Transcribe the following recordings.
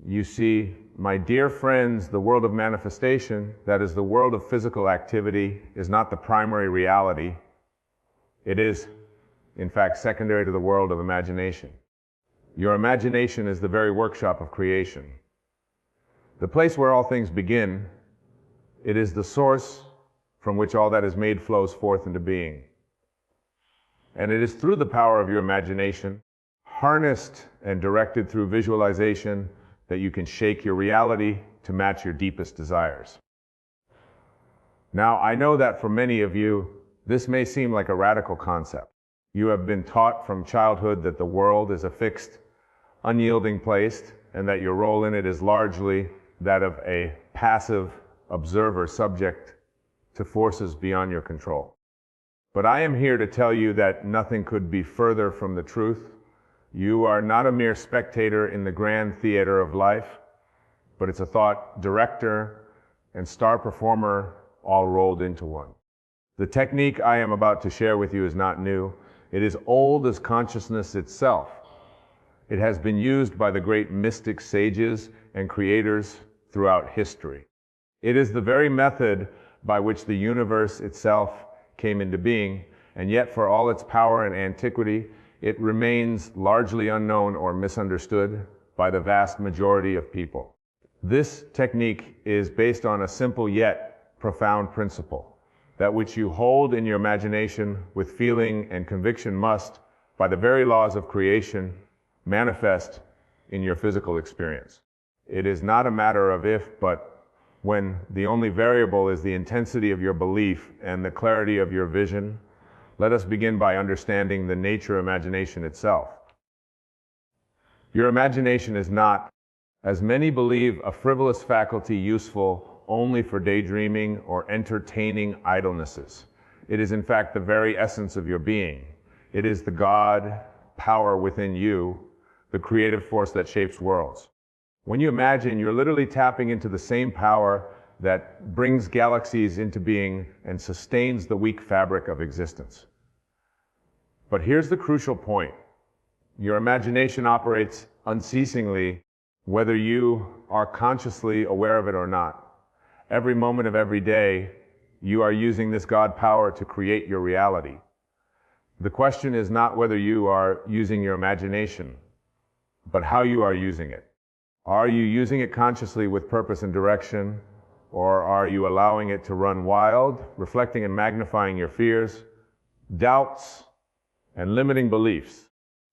You see, my dear friends, the world of manifestation, that is the world of physical activity, is not the primary reality. It is, in fact, secondary to the world of imagination. Your imagination is the very workshop of creation. The place where all things begin. It is the source from which all that is made flows forth into being. And it is through the power of your imagination, harnessed and directed through visualization, that you can shake your reality to match your deepest desires. Now, I know that for many of you, this may seem like a radical concept. You have been taught from childhood that the world is a fixed, unyielding place, and that your role in it is largely that of a passive observer subject to forces beyond your control. But I am here to tell you that nothing could be further from the truth. You are not a mere spectator in the grand theater of life, but it's a thought director and star performer all rolled into one. The technique I am about to share with you is not new. It is old as consciousness itself. It has been used by the great mystic sages and creators throughout history. It is the very method by which the universe itself came into being, and yet for all its power and antiquity, it remains largely unknown or misunderstood by the vast majority of people. This technique is based on a simple yet profound principle, that which you hold in your imagination with feeling and conviction must, by the very laws of creation, manifest in your physical experience. It is not a matter of if, but when the only variable is the intensity of your belief and the clarity of your vision. Let us begin by understanding the nature of imagination itself. Your imagination is not, as many believe, a frivolous faculty useful only for daydreaming or entertaining idlenesses. It is in fact the very essence of your being. It is the God power within you, the creative force that shapes worlds. When you imagine, you're literally tapping into the same power that brings galaxies into being and sustains the weak fabric of existence. But here's the crucial point. Your imagination operates unceasingly, whether you are consciously aware of it or not. Every moment of every day, you are using this God power to create your reality. The question is not whether you are using your imagination, but how you are using it. Are you using it consciously with purpose and direction, or are you allowing it to run wild, reflecting and magnifying your fears, doubts, and limiting beliefs?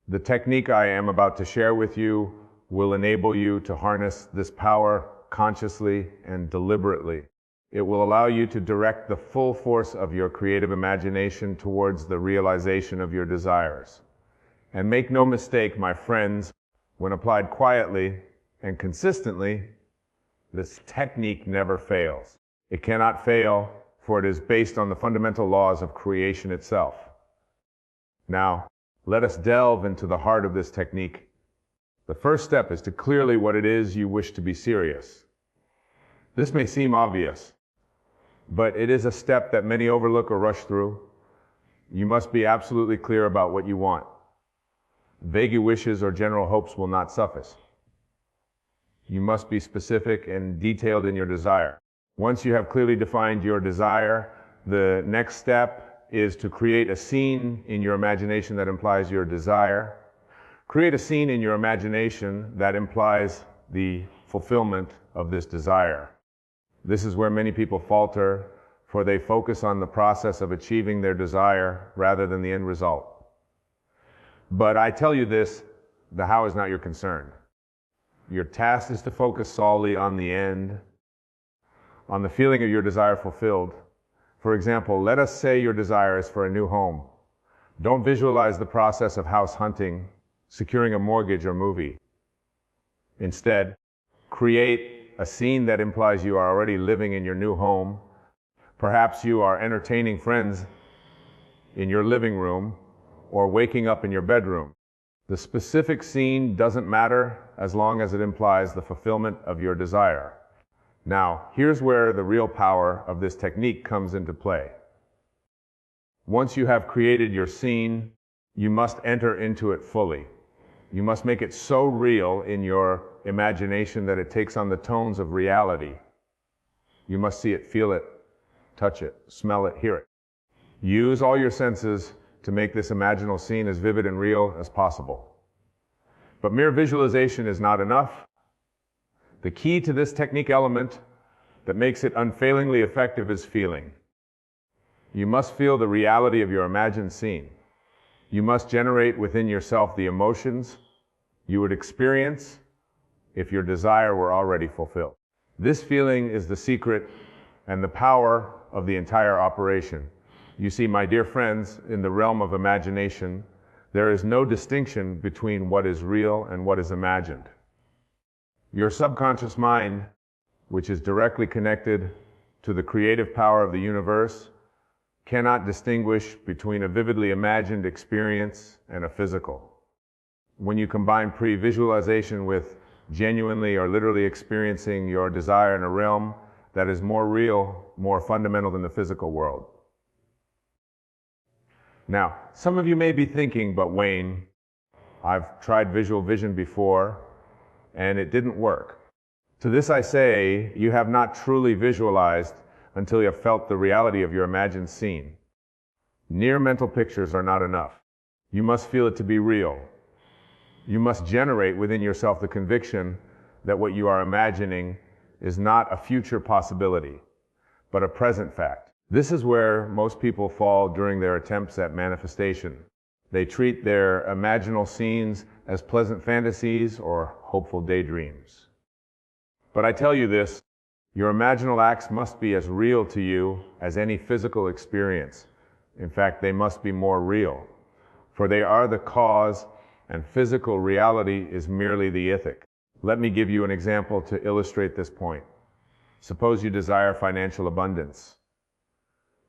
The technique I am about to share with you will enable you to harness this power consciously and deliberately. It will allow you to direct the full force of your creative imagination towards the realization of your desires. And make no mistake, my friends, when applied quietly and consistently, this technique never fails. It cannot fail, for it is based on the fundamental laws of creation itself. Now, let us delve into the heart of this technique. The first step is to clearly what it is you wish to be serious. This may seem obvious, but it is a step that many overlook or rush through. You must be absolutely clear about what you want. Vague wishes or general hopes will not suffice. You must be specific and detailed in your desire. Once you have clearly defined your desire, the next step is to create a scene in your imagination that implies your desire. Create a scene in your imagination that implies the fulfillment of this desire. This is where many people falter, for they focus on the process of achieving their desire rather than the end result. But I tell you this, the how is not your concern. Your task is to focus solely on the end, on the feeling of your desire fulfilled. For example, let us say your desire is for a new home. Don't visualize the process of house hunting, securing a mortgage, or movie. Instead, create a scene that implies you are already living in your new home. Perhaps you are entertaining friends in your living room or waking up in your bedroom. The specific scene doesn't matter as long as it implies the fulfillment of your desire. Now, here's where the real power of this technique comes into play. Once you have created your scene, you must enter into it fully. You must make it so real in your imagination that it takes on the tones of reality. You must see it, feel it, touch it, smell it, hear it. Use all your senses to make this imaginal scene as vivid and real as possible. But mere visualization is not enough. The key to this technique element that makes it unfailingly effective is feeling. You must feel the reality of your imagined scene. You must generate within yourself the emotions you would experience if your desire were already fulfilled. This feeling is the secret and the power of the entire operation. You see, my dear friends, in the realm of imagination, there is no distinction between what is real and what is imagined. Your subconscious mind, which is directly connected to the creative power of the universe, cannot distinguish between a vividly imagined experience and a physical. When you combine pre-visualization with genuinely or literally experiencing your desire in a realm that is more real, more fundamental than the physical world. Now, some of you may be thinking, but Wayne, I've tried visual vision before and it didn't work. To this I say, you have not truly visualized until you have felt the reality of your imagined scene. Near mental pictures are not enough. You must feel it to be real. You must generate within yourself the conviction that what you are imagining is not a future possibility, but a present fact. This is where most people fall during their attempts at manifestation. They treat their imaginal scenes as pleasant fantasies or hopeful daydreams. But I tell you this, your imaginal acts must be as real to you as any physical experience. In fact, they must be more real, for they are the cause and physical reality is merely the ethic. Let me give you an example to illustrate this point. Suppose you desire financial abundance.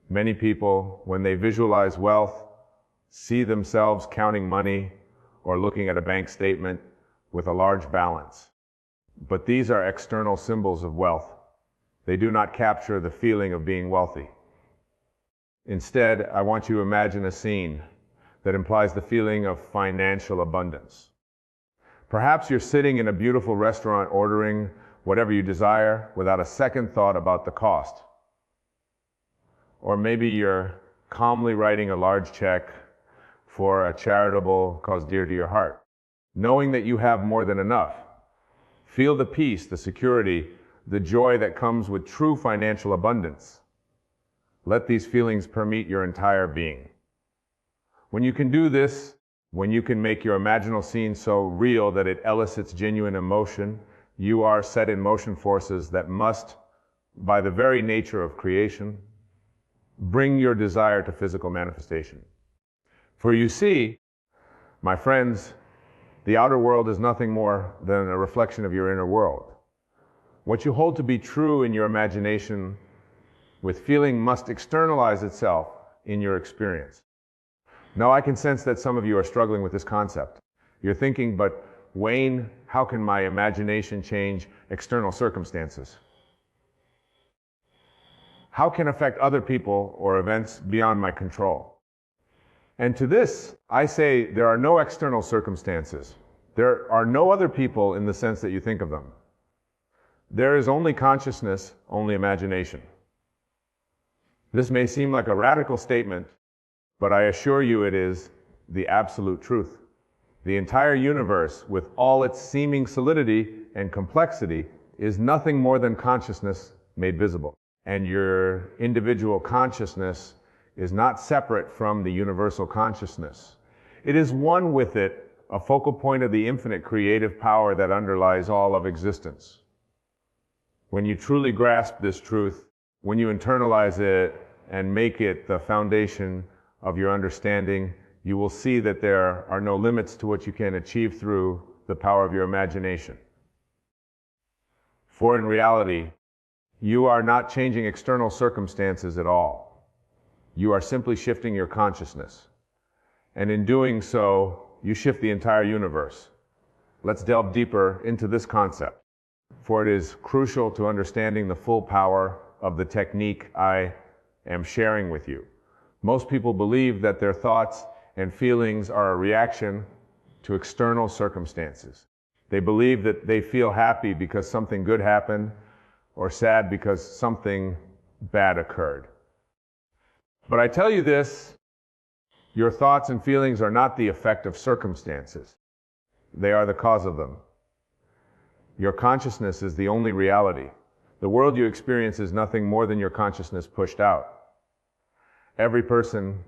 Many people, when they visualize wealth, see themselves counting money or looking at a bank statement with a large balance. But these are external symbols of wealth. They do not capture the feeling of being wealthy. Instead, I want you to imagine a scene that implies the feeling of financial abundance. Perhaps you're sitting in a beautiful restaurant ordering whatever you desire without a second thought about the cost. Or maybe you're calmly writing a large check for a charitable cause dear to your heart, knowing that you have more than enough. Feel the peace, the security, the joy that comes with true financial abundance. Let these feelings permeate your entire being. When you can do this, when you can make your imaginal scene so real that it elicits genuine emotion, you are set in motion forces that must, by the very nature of creation, bring your desire to physical manifestation. For you see, my friends, the outer world is nothing more than a reflection of your inner world. What you hold to be true in your imagination with feeling must externalize itself in your experience. Now, I can sense that some of you are struggling with this concept. You're thinking, but Wayne, how can my imagination change external circumstances? How can it affect other people or events beyond my control? And to this, I say there are no external circumstances. There are no other people in the sense that you think of them. There is only consciousness, only imagination. This may seem like a radical statement, but I assure you it is the absolute truth. The entire universe, with all its seeming solidity and complexity, is nothing more than consciousness made visible. And your individual consciousness is not separate from the universal consciousness. It is one with it, a focal point of the infinite creative power that underlies all of existence. When you truly grasp this truth, when you internalize it and make it the foundation of your understanding, you will see that there are no limits to what you can achieve through the power of your imagination. For in reality, you are not changing external circumstances at all. You are simply shifting your consciousness. And in doing so, you shift the entire universe. Let's delve deeper into this concept, for it is crucial to understanding the full power of the technique I am sharing with you. Most people believe that their thoughts and feelings are a reaction to external circumstances. They believe that they feel happy because something good happened or sad because something bad occurred. But I tell you this, your thoughts and feelings are not the effect of circumstances. They are the cause of them. Your consciousness is the only reality. The world you experience is nothing more than your consciousness pushed out. Every person,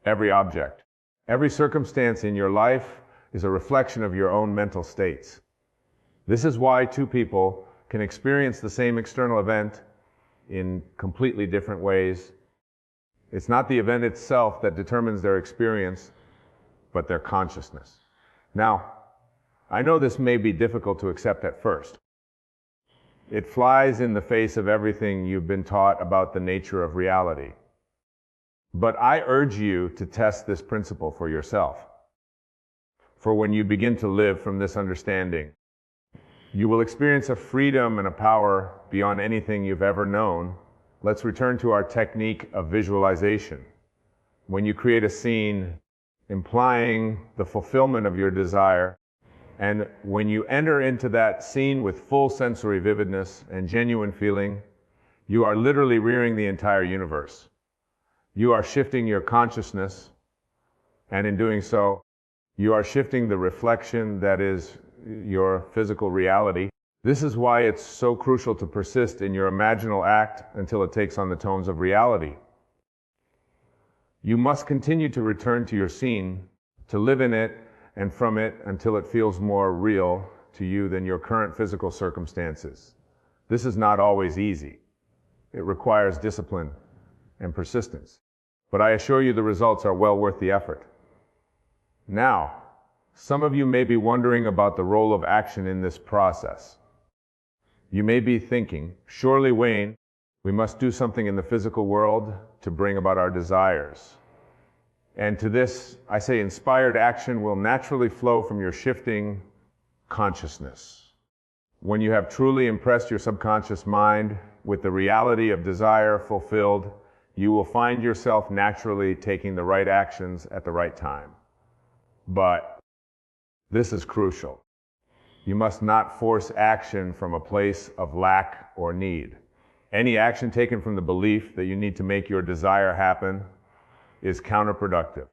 every object, every circumstance in your life is a reflection of your own mental states. This is why two people can experience the same external event in completely different ways. It's not the event itself that determines their experience, but their consciousness. Now, I know this may be difficult to accept at first. It flies in the face of everything you've been taught about the nature of reality. But I urge you to test this principle for yourself. For when you begin to live from this understanding, you will experience a freedom and a power beyond anything you've ever known. Let's return to our technique of visualization. When you create a scene implying the fulfillment of your desire, and when you enter into that scene with full sensory vividness and genuine feeling, you are literally rearing the entire universe. You are shifting your consciousness, and in doing so, you are shifting the reflection that is your physical reality. This is why it's so crucial to persist in your imaginal act until it takes on the tones of reality. You must continue to return to your scene, to live in it and from it until it feels more real to you than your current physical circumstances. This is not always easy. It requires discipline and persistence. But I assure you the results are well worth the effort. Now, some of you may be wondering about the role of action in this process. You may be thinking, surely, Wayne, we must do something in the physical world to bring about our desires. And to this, I say inspired action will naturally flow from your shifting consciousness. When you have truly impressed your subconscious mind with the reality of desire fulfilled, you will find yourself naturally taking the right actions at the right time. But this is crucial. You must not force action from a place of lack or need. Any action taken from the belief that you need to make your desire happen is counterproductive.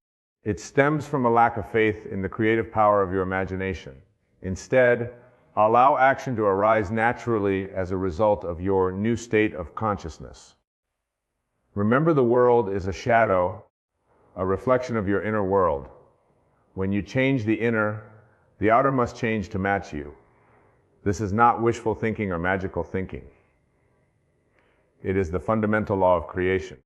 It stems from a lack of faith in the creative power of your imagination. Instead, allow action to arise naturally as a result of your new state of consciousness. Remember, the world is a shadow, a reflection of your inner world. When you change the inner, the outer must change to match you. This is not wishful thinking or magical thinking. It is the fundamental law of creation.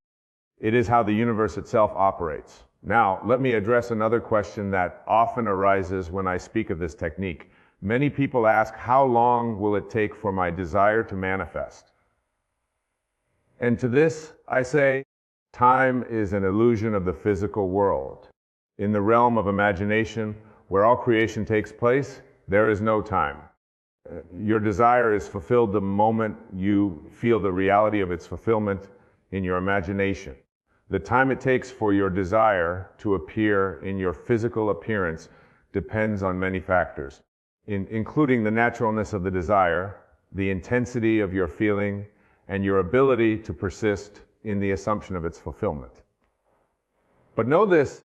It is how the universe itself operates. Now, let me address another question that often arises when I speak of this technique. Many people ask, how long will it take for my desire to manifest? And to this, I say, time is an illusion of the physical world. In the realm of imagination, where all creation takes place, there is no time. Your desire is fulfilled the moment you feel the reality of its fulfillment in your imagination. The time it takes for your desire to appear in your physical appearance depends on many factors, including the naturalness of the desire, the intensity of your feeling, and your ability to persist in the assumption of its fulfillment. But know this,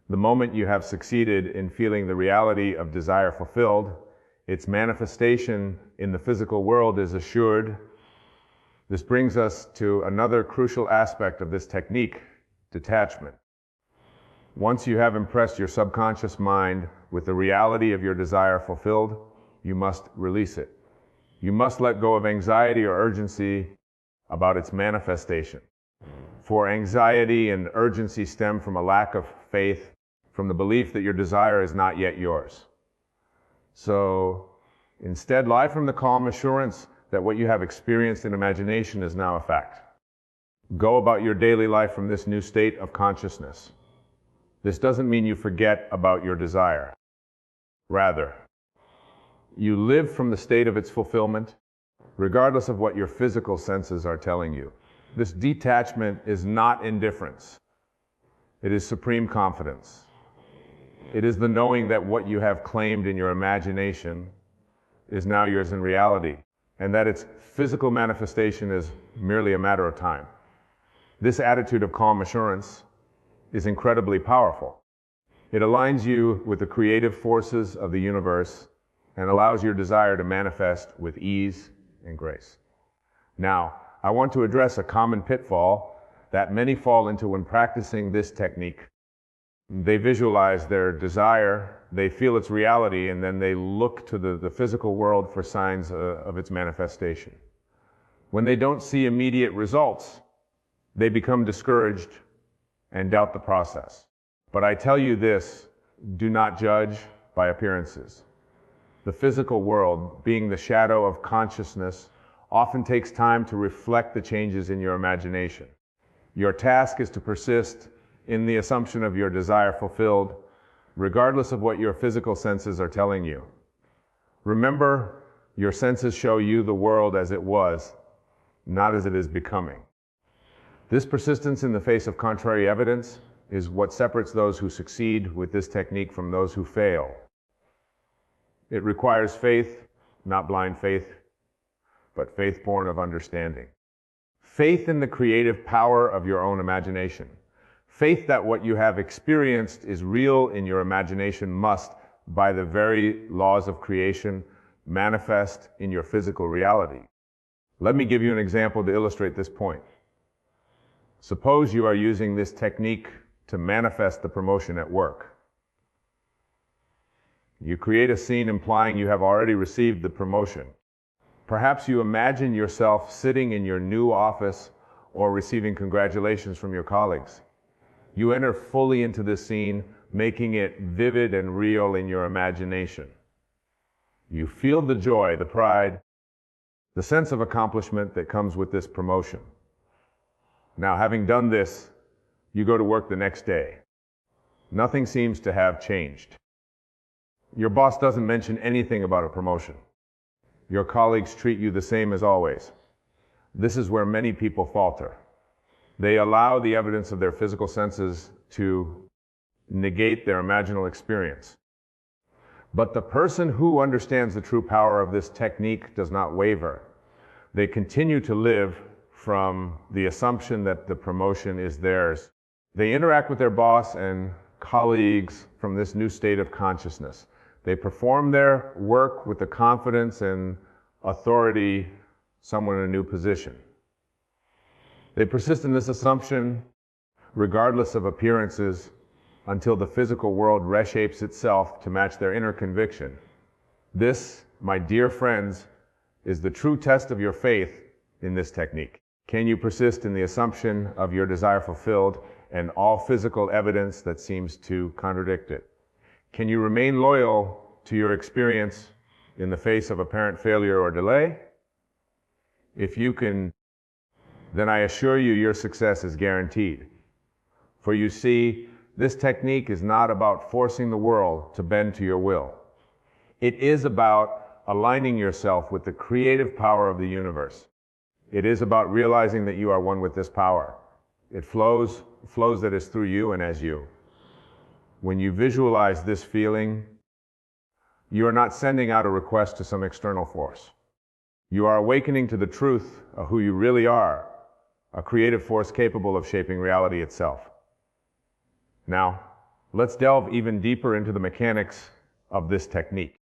the moment you have succeeded in feeling the reality of desire fulfilled, its manifestation in the physical world is assured. This brings us to another crucial aspect of this technique, detachment. Once you have impressed your subconscious mind with the reality of your desire fulfilled, you must release it. You must let go of anxiety or urgency about its manifestation. For anxiety and urgency stem from a lack of faith, from the belief that your desire is not yet yours. So instead, lie from the calm assurance that what you have experienced in imagination is now a fact. Go about your daily life from this new state of consciousness. This doesn't mean you forget about your desire. Rather, you live from the state of its fulfillment, regardless of what your physical senses are telling you. This detachment is not indifference. It is supreme confidence. It is the knowing that what you have claimed in your imagination is now yours in reality, and that its physical manifestation is merely a matter of time. This attitude of calm assurance is incredibly powerful. It aligns you with the creative forces of the universe and allows your desire to manifest with ease and grace. Now, I want to address a common pitfall that many fall into when practicing this technique. They visualize their desire, they feel its reality, and then they look to the physical world for signs of its manifestation. When they don't see immediate results, they become discouraged and doubt the process. But I tell you this, do not judge by appearances. The physical world, being the shadow of consciousness, often takes time to reflect the changes in your imagination. Your task is to persist in the assumption of your desire fulfilled, regardless of what your physical senses are telling you. Remember, your senses show you the world as it was, not as it is becoming. This persistence in the face of contrary evidence is what separates those who succeed with this technique from those who fail. It requires faith, not blind faith, but faith born of understanding. Faith in the creative power of your own imagination. Faith that what you have experienced is real in your imagination must, by the very laws of creation, manifest in your physical reality. Let me give you an example to illustrate this point. Suppose you are using this technique to manifest the promotion at work. You create a scene implying you have already received the promotion. Perhaps you imagine yourself sitting in your new office or receiving congratulations from your colleagues. You enter fully into this scene, making it vivid and real in your imagination. You feel the joy, the pride, the sense of accomplishment that comes with this promotion. Now, having done this, you go to work the next day. Nothing seems to have changed. Your boss doesn't mention anything about a promotion. Your colleagues treat you the same as always. This is where many people falter. They allow the evidence of their physical senses to negate their imaginal experience. But the person who understands the true power of this technique does not waver. They continue to live from the assumption that the promotion is theirs. They interact with their boss and colleagues from this new state of consciousness. They perform their work with the confidence and authority someone in a new position. They persist in this assumption regardless of appearances until the physical world reshapes itself to match their inner conviction. This, my dear friends, is the true test of your faith in this technique. Can you persist in the assumption of your desire fulfilled and all physical evidence that seems to contradict it? Can you remain loyal to your experience in the face of apparent failure or delay? If you can, then I assure you your success is guaranteed. For you see, this technique is not about forcing the world to bend to your will. It is about aligning yourself with the creative power of the universe. It is about realizing that you are one with this power. It flows that is through you and as you. When you visualize this feeling, you are not sending out a request to some external force. You are awakening to the truth of who you really are, a creative force capable of shaping reality itself. Now, let's delve even deeper into the mechanics of this technique.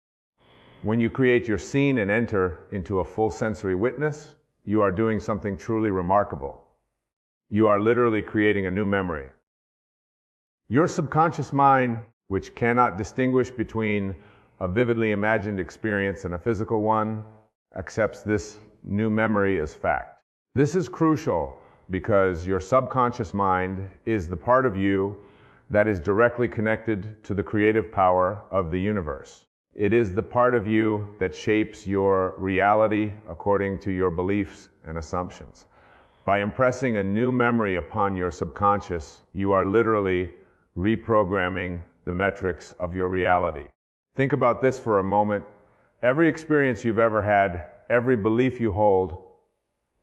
When you create your scene and enter into a full sensory witness, you are doing something truly remarkable. You are literally creating a new memory. Your subconscious mind, which cannot distinguish between a vividly imagined experience and a physical one, accepts this new memory as fact. This is crucial because your subconscious mind is the part of you that is directly connected to the creative power of the universe. It is the part of you that shapes your reality according to your beliefs and assumptions. By impressing a new memory upon your subconscious, you are literally reprogramming the metrics of your reality. Think about this for a moment. Every experience you've ever had, every belief you hold,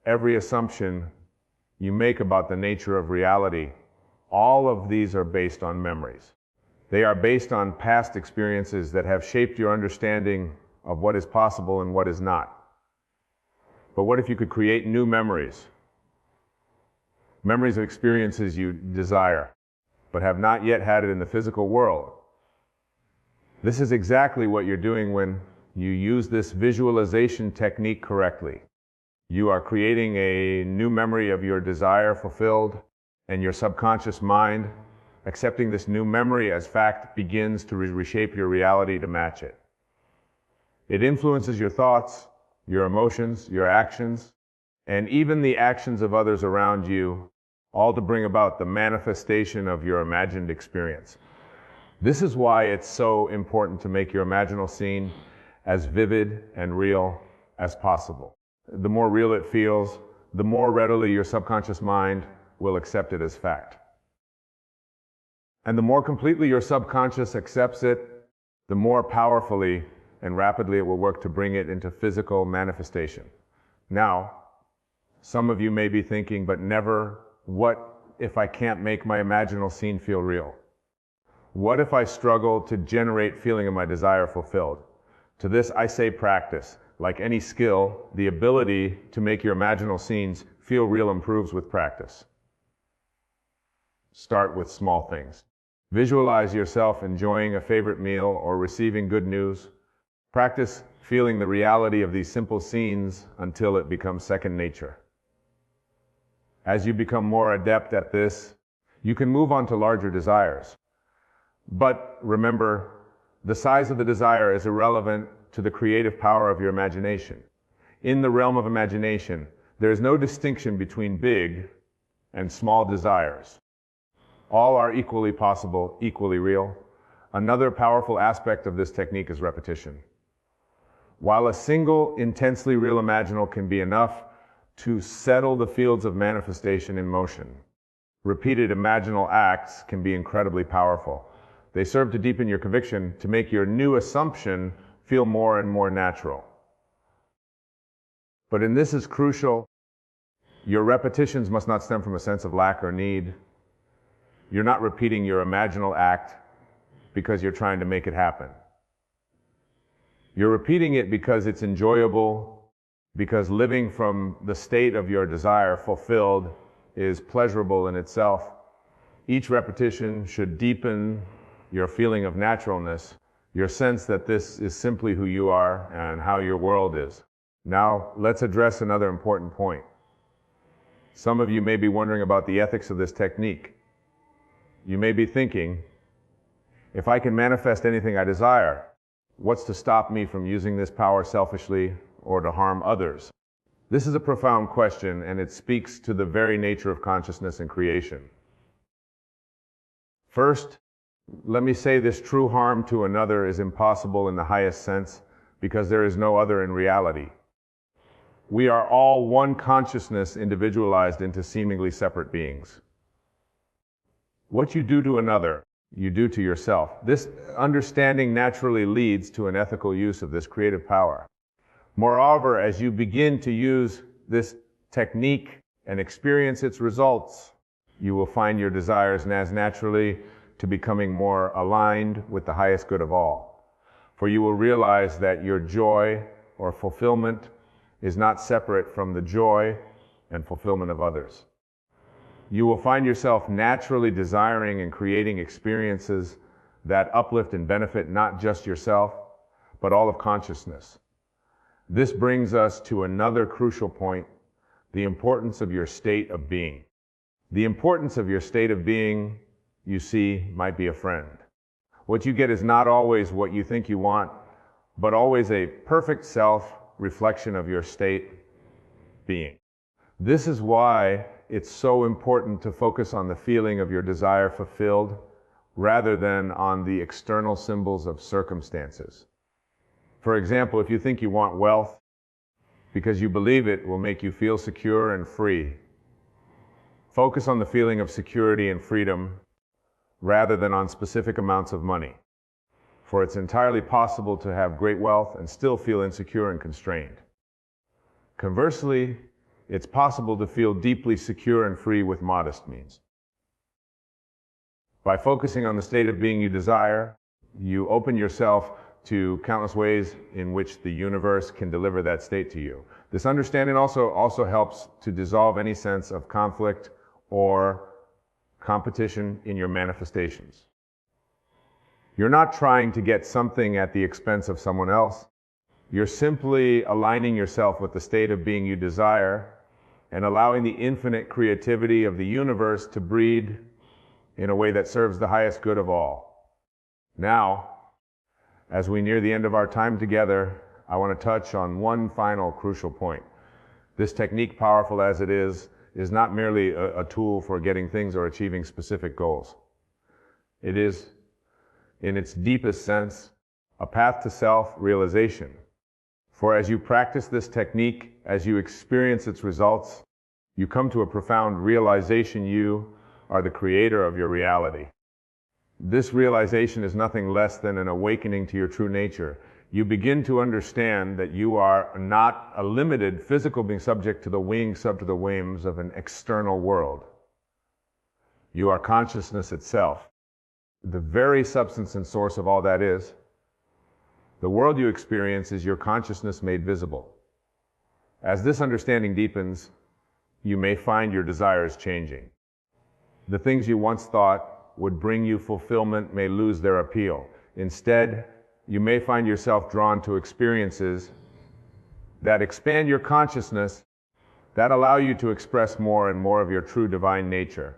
every assumption you make about the nature of reality, all of these are based on memories. They are based on past experiences that have shaped your understanding of what is possible and what is not. But what if you could create new memories? Memories of experiences you desire, but have not yet had it in the physical world. This is exactly what you're doing when you use this visualization technique correctly. You are creating a new memory of your desire fulfilled, and your subconscious mind, accepting this new memory as fact, begins to reshape your reality to match it. It influences your thoughts, your emotions, your actions, and even the actions of others around you, all to bring about the manifestation of your imagined experience. This is why it's so important to make your imaginal scene as vivid and real as possible. The more real it feels, the more readily your subconscious mind will accept it as fact. And the more completely your subconscious accepts it, the more powerfully and rapidly it will work to bring it into physical manifestation. Now, some of you may be thinking, but never, what if I can't make my imaginal scene feel real? What if I struggle to generate feeling of my desire fulfilled? To this I say practice. Like any skill, the ability to make your imaginal scenes feel real improves with practice. Start with small things. Visualize yourself enjoying a favorite meal or receiving good news. Practice feeling the reality of these simple scenes until it becomes second nature. As you become more adept at this, you can move on to larger desires. But remember, the size of the desire is irrelevant to the creative power of your imagination. In the realm of imagination, there is no distinction between big and small desires. All are equally possible, equally real. Another powerful aspect of this technique is repetition. While a single intensely real imaginal can be enough to settle the fields of manifestation in motion, repeated imaginal acts can be incredibly powerful. They serve to deepen your conviction, to make your new assumption feel more and more natural. But and this is crucial, your repetitions must not stem from a sense of lack or need. You're not repeating your imaginal act because you're trying to make it happen. You're repeating it because it's enjoyable, because living from the state of your desire fulfilled is pleasurable in itself. Each repetition should deepen your feeling of naturalness, your sense that this is simply who you are and how your world is. Now, let's address another important point. Some of you may be wondering about the ethics of this technique. You may be thinking, if I can manifest anything I desire, what's to stop me from using this power selfishly or to harm others? This is a profound question, and it speaks to the very nature of consciousness and creation. First, let me say this: true harm to another is impossible in the highest sense because there is no other in reality. We are all one consciousness individualized into seemingly separate beings. What you do to another, you do to yourself. This understanding naturally leads to an ethical use of this creative power. Moreover, as you begin to use this technique and experience its results, you will find your desires as naturally to becoming more aligned with the highest good of all. For you will realize that your joy or fulfillment is not separate from the joy and fulfillment of others. You will find yourself naturally desiring and creating experiences that uplift and benefit not just yourself, but all of consciousness. This brings us to another crucial point: the importance of your state of being. The importance of your state of being, you see, might be a friend. What you get is not always what you think you want, but always a perfect self-reflection of your state being. This is why it's so important to focus on the feeling of your desire fulfilled rather than on the external symbols of circumstances. For example, if you think you want wealth because you believe it will make you feel secure and free, focus on the feeling of security and freedom rather than on specific amounts of money. For it's entirely possible to have great wealth and still feel insecure and constrained. Conversely, it's possible to feel deeply secure and free with modest means. By focusing on the state of being you desire, you open yourself to countless ways in which the universe can deliver that state to you. This understanding also helps to dissolve any sense of conflict or competition in your manifestations. You're not trying to get something at the expense of someone else. You're simply aligning yourself with the state of being you desire and allowing the infinite creativity of the universe to breed in a way that serves the highest good of all. Now, as we near the end of our time together, I want to touch on one final crucial point. This technique, powerful as it is not merely a tool for getting things or achieving specific goals. It is, in its deepest sense, a path to self-realization. For as you practice this technique, as you experience its results, you come to a profound realization you are the creator of your reality. This realization is nothing less than an awakening to your true nature. You begin to understand that you are not a limited physical being subject to the whims of an external world. You are consciousness itself. The very substance and source of all that is. The world you experience is your consciousness made visible. As this understanding deepens, you may find your desires changing. The things you once thought would bring you fulfillment may lose their appeal. Instead, you may find yourself drawn to experiences that expand your consciousness, that allow you to express more and more of your true divine nature.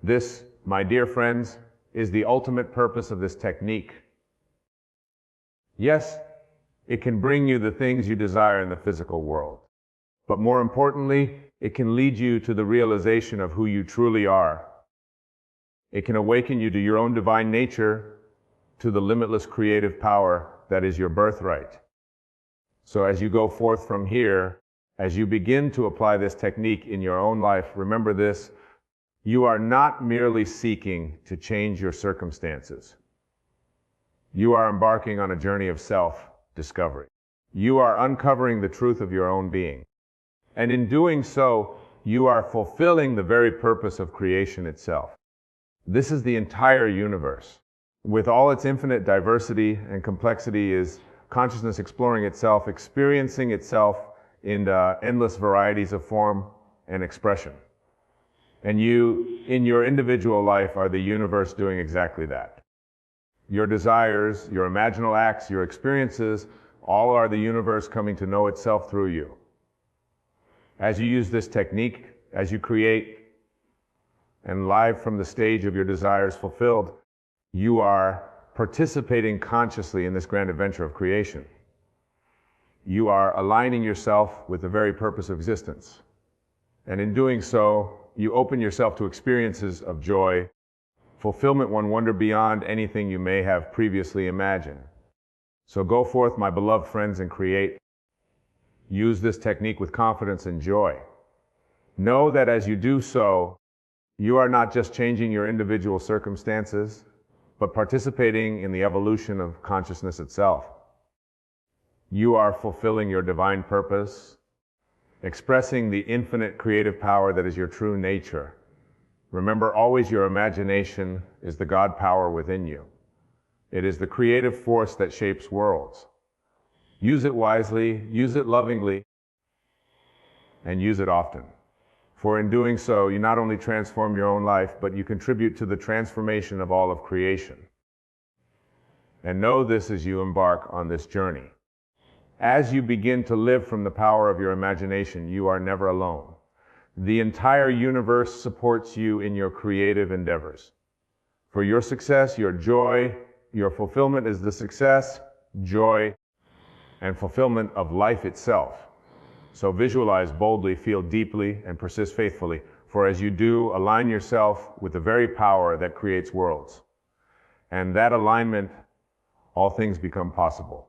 This, my dear friends, is the ultimate purpose of this technique. Yes, it can bring you the things you desire in the physical world. But more importantly, it can lead you to the realization of who you truly are. It can awaken you to your own divine nature, to the limitless creative power that is your birthright. So as you go forth from here, as you begin to apply this technique in your own life, remember this: you are not merely seeking to change your circumstances. You are embarking on a journey of self-discovery. You are uncovering the truth of your own being. And in doing so, you are fulfilling the very purpose of creation itself. This is the entire universe. With all its infinite diversity and complexity, is consciousness exploring itself, experiencing itself in endless varieties of form and expression. And you, in your individual life, are the universe doing exactly that. Your desires, your imaginal acts, your experiences, all are the universe coming to know itself through you. As you use this technique, as you create and live from the stage of your desires fulfilled, you are participating consciously in this grand adventure of creation. You are aligning yourself with the very purpose of existence. And in doing so, you open yourself to experiences of joy, fulfillment one wonder beyond anything you may have previously imagined. So go forth, my beloved friends, and create. Use this technique with confidence and joy. Know that as you do so, you are not just changing your individual circumstances, but participating in the evolution of consciousness itself. You are fulfilling your divine purpose, expressing the infinite creative power that is your true nature. Remember, always your imagination is the God power within you. It is the creative force that shapes worlds. Use it wisely, use it lovingly, and use it often. For in doing so, you not only transform your own life, but you contribute to the transformation of all of creation. And know this as you embark on this journey. As you begin to live from the power of your imagination, you are never alone. The entire universe supports you in your creative endeavors. For your success, your joy, your fulfillment is the success, joy, and fulfillment of life itself. So visualize boldly, feel deeply, and persist faithfully. For as you do, align yourself with the very power that creates worlds. And that alignment, all things become possible.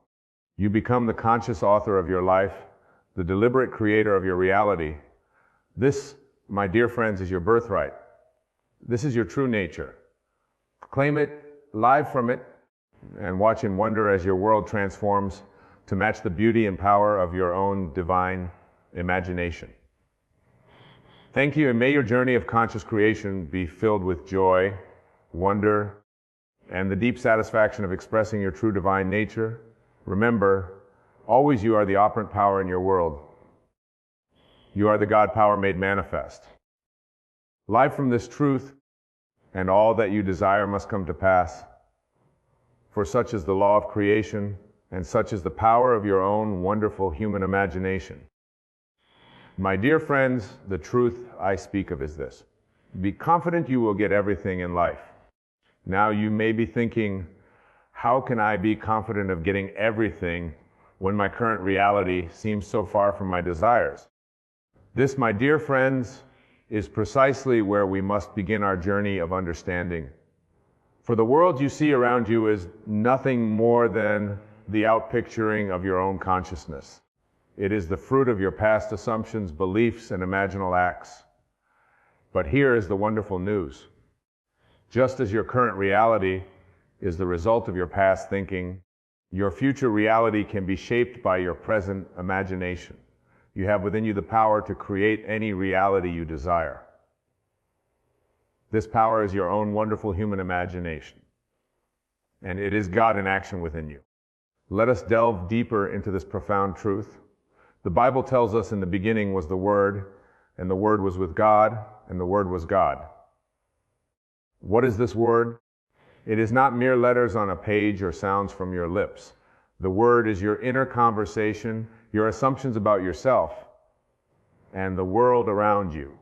You become the conscious author of your life, the deliberate creator of your reality. This, my dear friends, is your birthright. This is your true nature. Claim it, live from it, and watch in wonder as your world transforms to match the beauty and power of your own divine imagination. Thank you, and may your journey of conscious creation be filled with joy, wonder, and the deep satisfaction of expressing your true divine nature, remember, always you are the operant power in your world. You are the God power made manifest. Life from this truth, and all that you desire must come to pass. For such is the law of creation, and such is the power of your own wonderful human imagination. My dear friends, the truth I speak of is this. Be confident you will get everything in life. Now you may be thinking, how can I be confident of getting everything when my current reality seems so far from my desires? This, my dear friends, is precisely where we must begin our journey of understanding. For the world you see around you is nothing more than the outpicturing of your own consciousness. It is the fruit of your past assumptions, beliefs, and imaginal acts. But here is the wonderful news. Just as your current reality is the result of your past thinking, your future reality can be shaped by your present imagination. You have within you the power to create any reality you desire. This power is your own wonderful human imagination, and it is God in action within you. Let us delve deeper into this profound truth. The Bible tells us in the beginning was the Word, and the Word was with God, and the Word was God. What is this Word? It is not mere letters on a page or sounds from your lips. The Word is your inner conversation, your assumptions about yourself, and the world around you.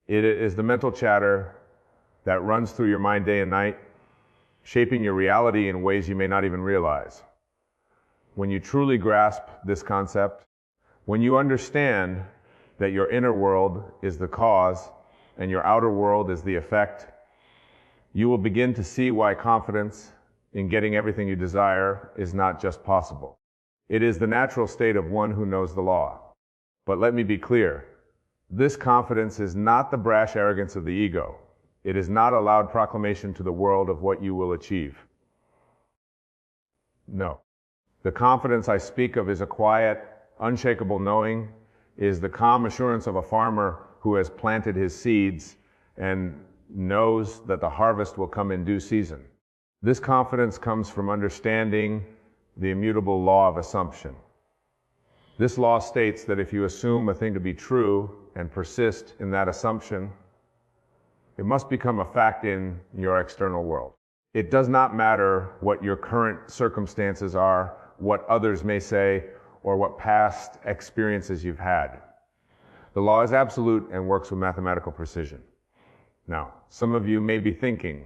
It is the mental chatter that runs through your mind day and night, shaping your reality in ways you may not even realize. When you truly grasp this concept, when you understand that your inner world is the cause and your outer world is the effect, you will begin to see why confidence in getting everything you desire is not just possible. It is the natural state of one who knows the law. But let me be clear, this confidence is not the brash arrogance of the ego. It is not a loud proclamation to the world of what you will achieve. No. The confidence I speak of is a quiet, unshakable knowing, is the calm assurance of a farmer who has planted his seeds and knows that the harvest will come in due season. This confidence comes from understanding the immutable law of assumption. This law states that if you assume a thing to be true and persist in that assumption, it must become a fact in your external world. It does not matter what your current circumstances are, what others may say, or what past experiences you've had. The law is absolute and works with mathematical precision. Now, some of you may be thinking,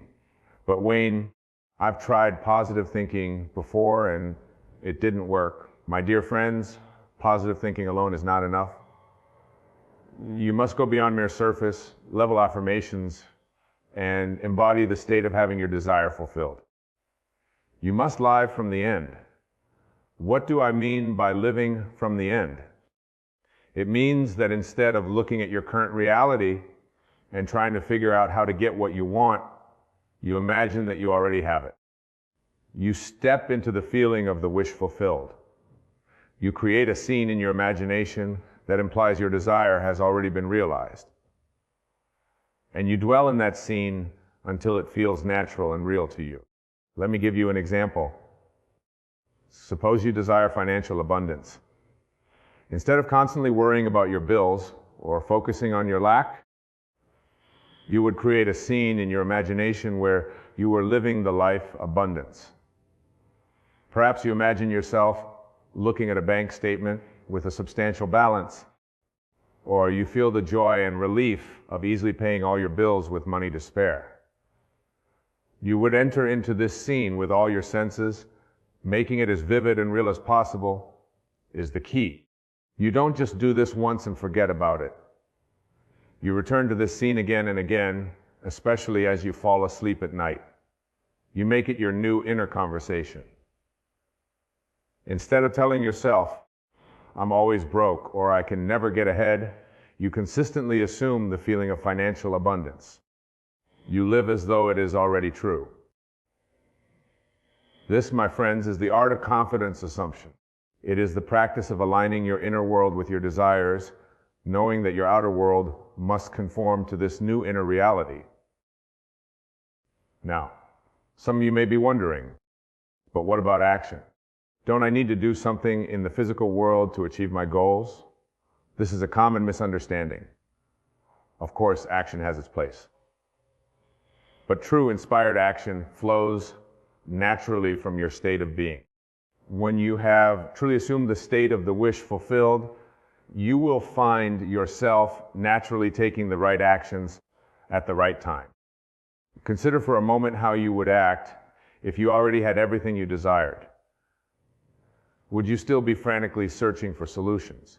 but Wayne, I've tried positive thinking before and it didn't work. My dear friends, positive thinking alone is not enough. You must go beyond mere surface, level affirmations, and embody the state of having your desire fulfilled. You must live from the end. What do I mean by living from the end? It means that instead of looking at your current reality and trying to figure out how to get what you want, you imagine that you already have it. You step into the feeling of the wish fulfilled. You create a scene in your imagination that implies your desire has already been realized. And you dwell in that scene until it feels natural and real to you. Let me give you an example. Suppose you desire financial abundance. Instead of constantly worrying about your bills or focusing on your lack, you would create a scene in your imagination where you were living the life abundance. Perhaps you imagine yourself looking at a bank statement with a substantial balance, or you feel the joy and relief of easily paying all your bills with money to spare. You would enter into this scene with all your senses. Making it as vivid and real as possible is the key. You don't just do this once and forget about it. You return to this scene again and again, especially as you fall asleep at night. You make it your new inner conversation. Instead of telling yourself, I'm always broke or I can never get ahead, you consistently assume the feeling of financial abundance. You live as though it is already true. This, my friends, is the art of confidence assumption. It is the practice of aligning your inner world with your desires, knowing that your outer world must conform to this new inner reality. Now, some of you may be wondering, but what about action? Don't I need to do something in the physical world to achieve my goals? This is a common misunderstanding. Of course, action has its place. But true inspired action flows naturally from your state of being. When you have truly assumed the state of the wish fulfilled, you will find yourself naturally taking the right actions at the right time. Consider for a moment how you would act if you already had everything you desired. Would you still be frantically searching for solutions?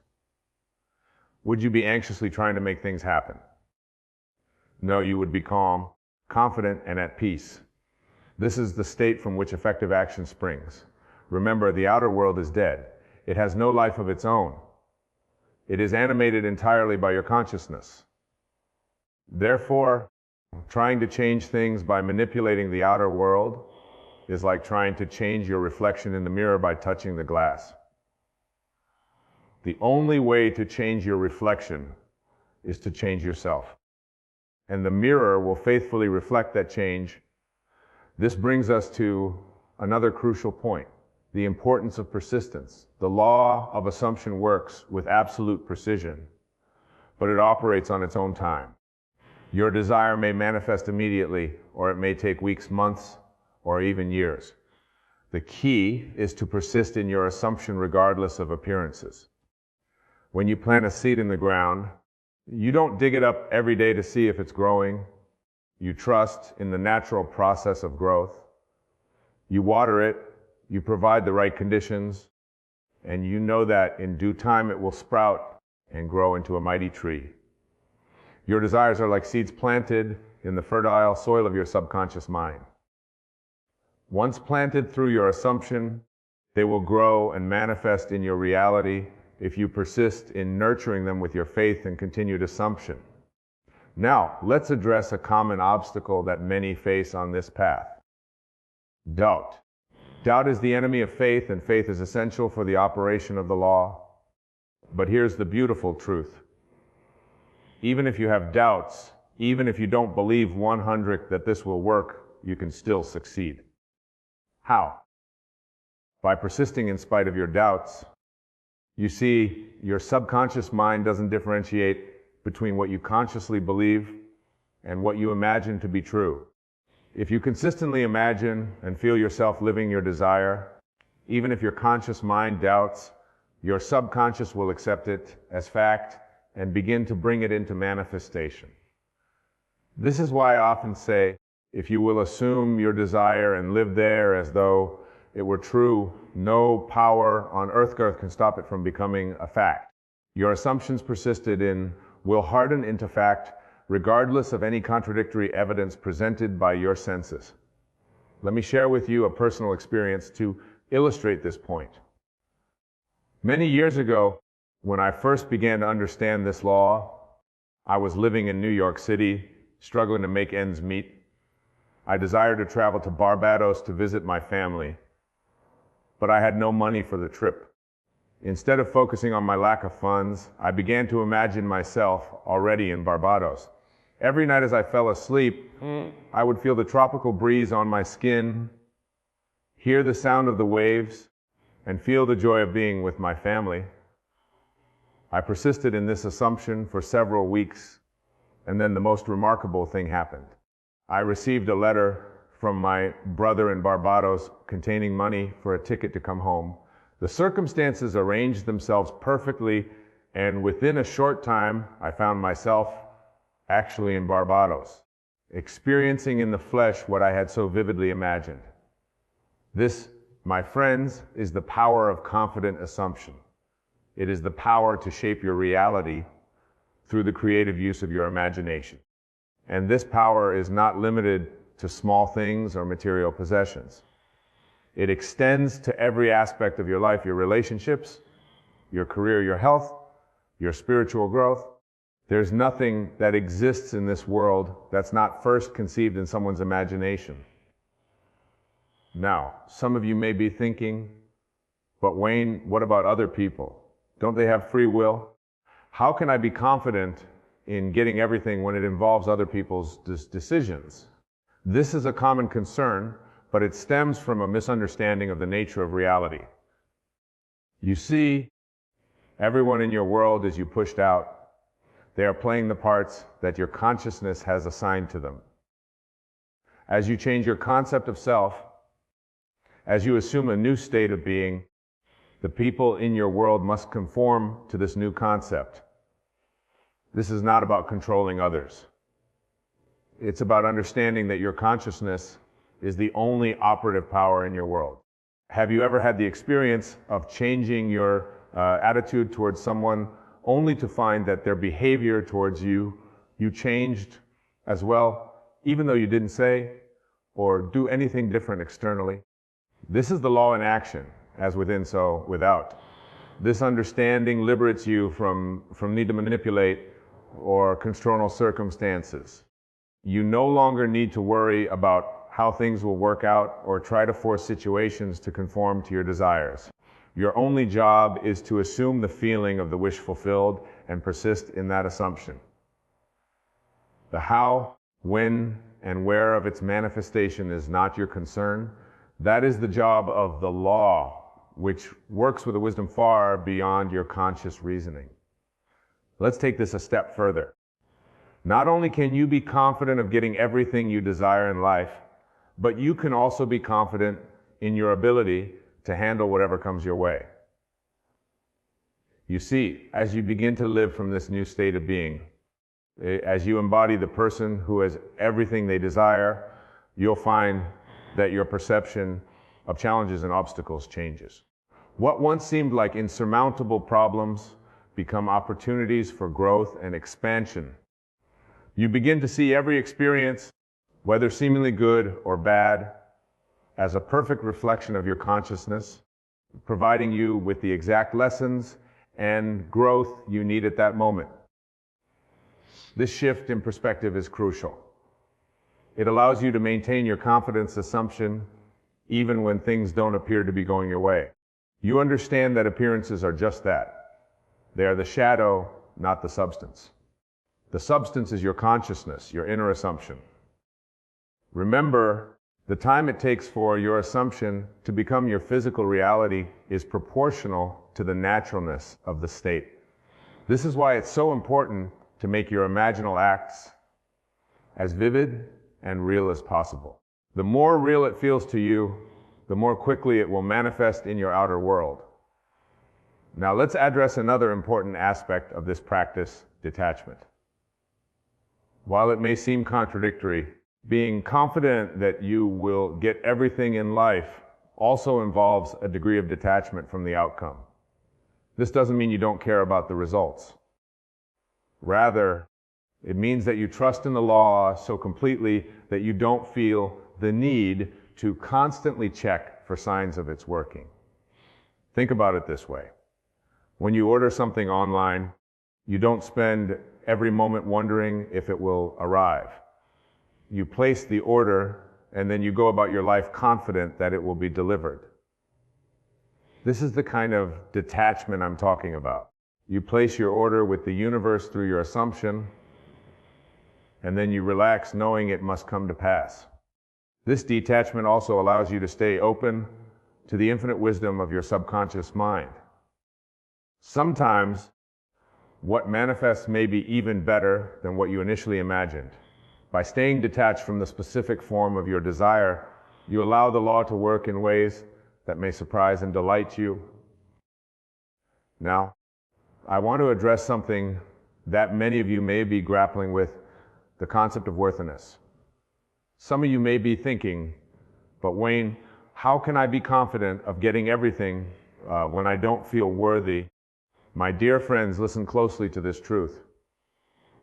Would you be anxiously trying to make things happen? No, you would be calm, confident, and at peace. This is the state from which effective action springs. Remember, the outer world is dead. It has no life of its own. It is animated entirely by your consciousness. Therefore, trying to change things by manipulating the outer world is like trying to change your reflection in the mirror by touching the glass. The only way to change your reflection is to change yourself. And the mirror will faithfully reflect that change. This brings us to another crucial point, the importance of persistence. The law of assumption works with absolute precision, but it operates on its own time. Your desire may manifest immediately, or it may take weeks, months, or even years. The key is to persist in your assumption regardless of appearances. When you plant a seed in the ground, you don't dig it up every day to see if it's growing. You trust in the natural process of growth. You water it, you provide the right conditions, and you know that in due time it will sprout and grow into a mighty tree. Your desires are like seeds planted in the fertile soil of your subconscious mind. Once planted through your assumption, they will grow and manifest in your reality if you persist in nurturing them with your faith and continued assumption. Now, let's address a common obstacle that many face on this path. Doubt. Doubt is the enemy of faith, and faith is essential for the operation of the law. But here's the beautiful truth. Even if you have doubts, even if you don't believe 100% that this will work, you can still succeed. How? By persisting in spite of your doubts. You see, your subconscious mind doesn't differentiate between what you consciously believe and what you imagine to be true. If you consistently imagine and feel yourself living your desire, even if your conscious mind doubts, your subconscious will accept it as fact and begin to bring it into manifestation. This is why I often say, if you will assume your desire and live there as though it were true, no power on earth can stop it from becoming a fact. Your assumptions persisted in will harden into fact regardless of any contradictory evidence presented by your senses. Let me share with you a personal experience to illustrate this point. Many years ago, when I first began to understand this law, I was living in New York City, struggling to make ends meet. I desired to travel to Barbados to visit my family, but I had no money for the trip. Instead of focusing on my lack of funds, I began to imagine myself already in Barbados. Every night as I fell asleep, I would feel the tropical breeze on my skin, hear the sound of the waves, and feel the joy of being with my family. I persisted in this assumption for several weeks, and then the most remarkable thing happened. I received a letter from my brother in Barbados containing money for a ticket to come home. The circumstances arranged themselves perfectly, and within a short time, I found myself actually in Barbados, experiencing in the flesh what I had so vividly imagined. This, my friends, is the power of confident assumption. It is the power to shape your reality through the creative use of your imagination. And this power is not limited to small things or material possessions. It extends to every aspect of your life, your relationships, your career, your health, your spiritual growth. There's nothing that exists in this world that's not first conceived in someone's imagination. Now, some of you may be thinking, but Wayne, what about other people? Don't they have free will? How can I be confident in getting everything when it involves other people's decisions? This is a common concern, but it stems from a misunderstanding of the nature of reality. You see, everyone in your world is you pushed out. They are playing the parts that your consciousness has assigned to them. As you change your concept of self, as you assume a new state of being, the people in your world must conform to this new concept. This is not about controlling others. It's about understanding that your consciousness is the only operative power in your world. Have you ever had the experience of changing your attitude towards someone only to find that their behavior towards you changed as well, even though you didn't say or do anything different externally? This is the law in action, as within, so without. This understanding liberates you from need to manipulate or control circumstances. You no longer need to worry about how things will work out or try to force situations to conform to your desires. Your only job is to assume the feeling of the wish fulfilled and persist in that assumption. The how, when, and where of its manifestation is not your concern. That is the job of the law, which works with a wisdom far beyond your conscious reasoning. Let's take this a step further. Not only can you be confident of getting everything you desire in life, but you can also be confident in your ability to handle whatever comes your way. You see, as you begin to live from this new state of being, as you embody the person who has everything they desire, you'll find that your perception of challenges and obstacles changes. What once seemed like insurmountable problems become opportunities for growth and expansion. You begin to see every experience, whether seemingly good or bad, as a perfect reflection of your consciousness, providing you with the exact lessons and growth you need at that moment. This shift in perspective is crucial. It allows you to maintain your confidence assumption even when things don't appear to be going your way. You understand that appearances are just that. They are the shadow, not the substance. The substance is your consciousness, your inner assumption. Remember, the time it takes for your assumption to become your physical reality is proportional to the naturalness of the state. This is why it's so important to make your imaginal acts as vivid and real as possible. The more real it feels to you, the more quickly it will manifest in your outer world. Now let's address another important aspect of this practice, detachment. While it may seem contradictory, being confident that you will get everything in life also involves a degree of detachment from the outcome. This doesn't mean you don't care about the results. Rather, it means that you trust in the law so completely that you don't feel the need to constantly check for signs of its working. Think about it this way. When you order something online, you don't spend every moment wondering if it will arrive. You place the order and then you go about your life confident that it will be delivered. This is the kind of detachment I'm talking about. You place your order with the universe through your assumption, and then you relax knowing it must come to pass. This detachment also allows you to stay open to the infinite wisdom of your subconscious mind. Sometimes, what manifests may be even better than what you initially imagined. By staying detached from the specific form of your desire, you allow the law to work in ways that may surprise and delight you. Now, I want to address something that many of you may be grappling with, the concept of worthiness. Some of you may be thinking, but Wayne, how can I be confident of getting everything when I don't feel worthy? My dear friends, listen closely to this truth.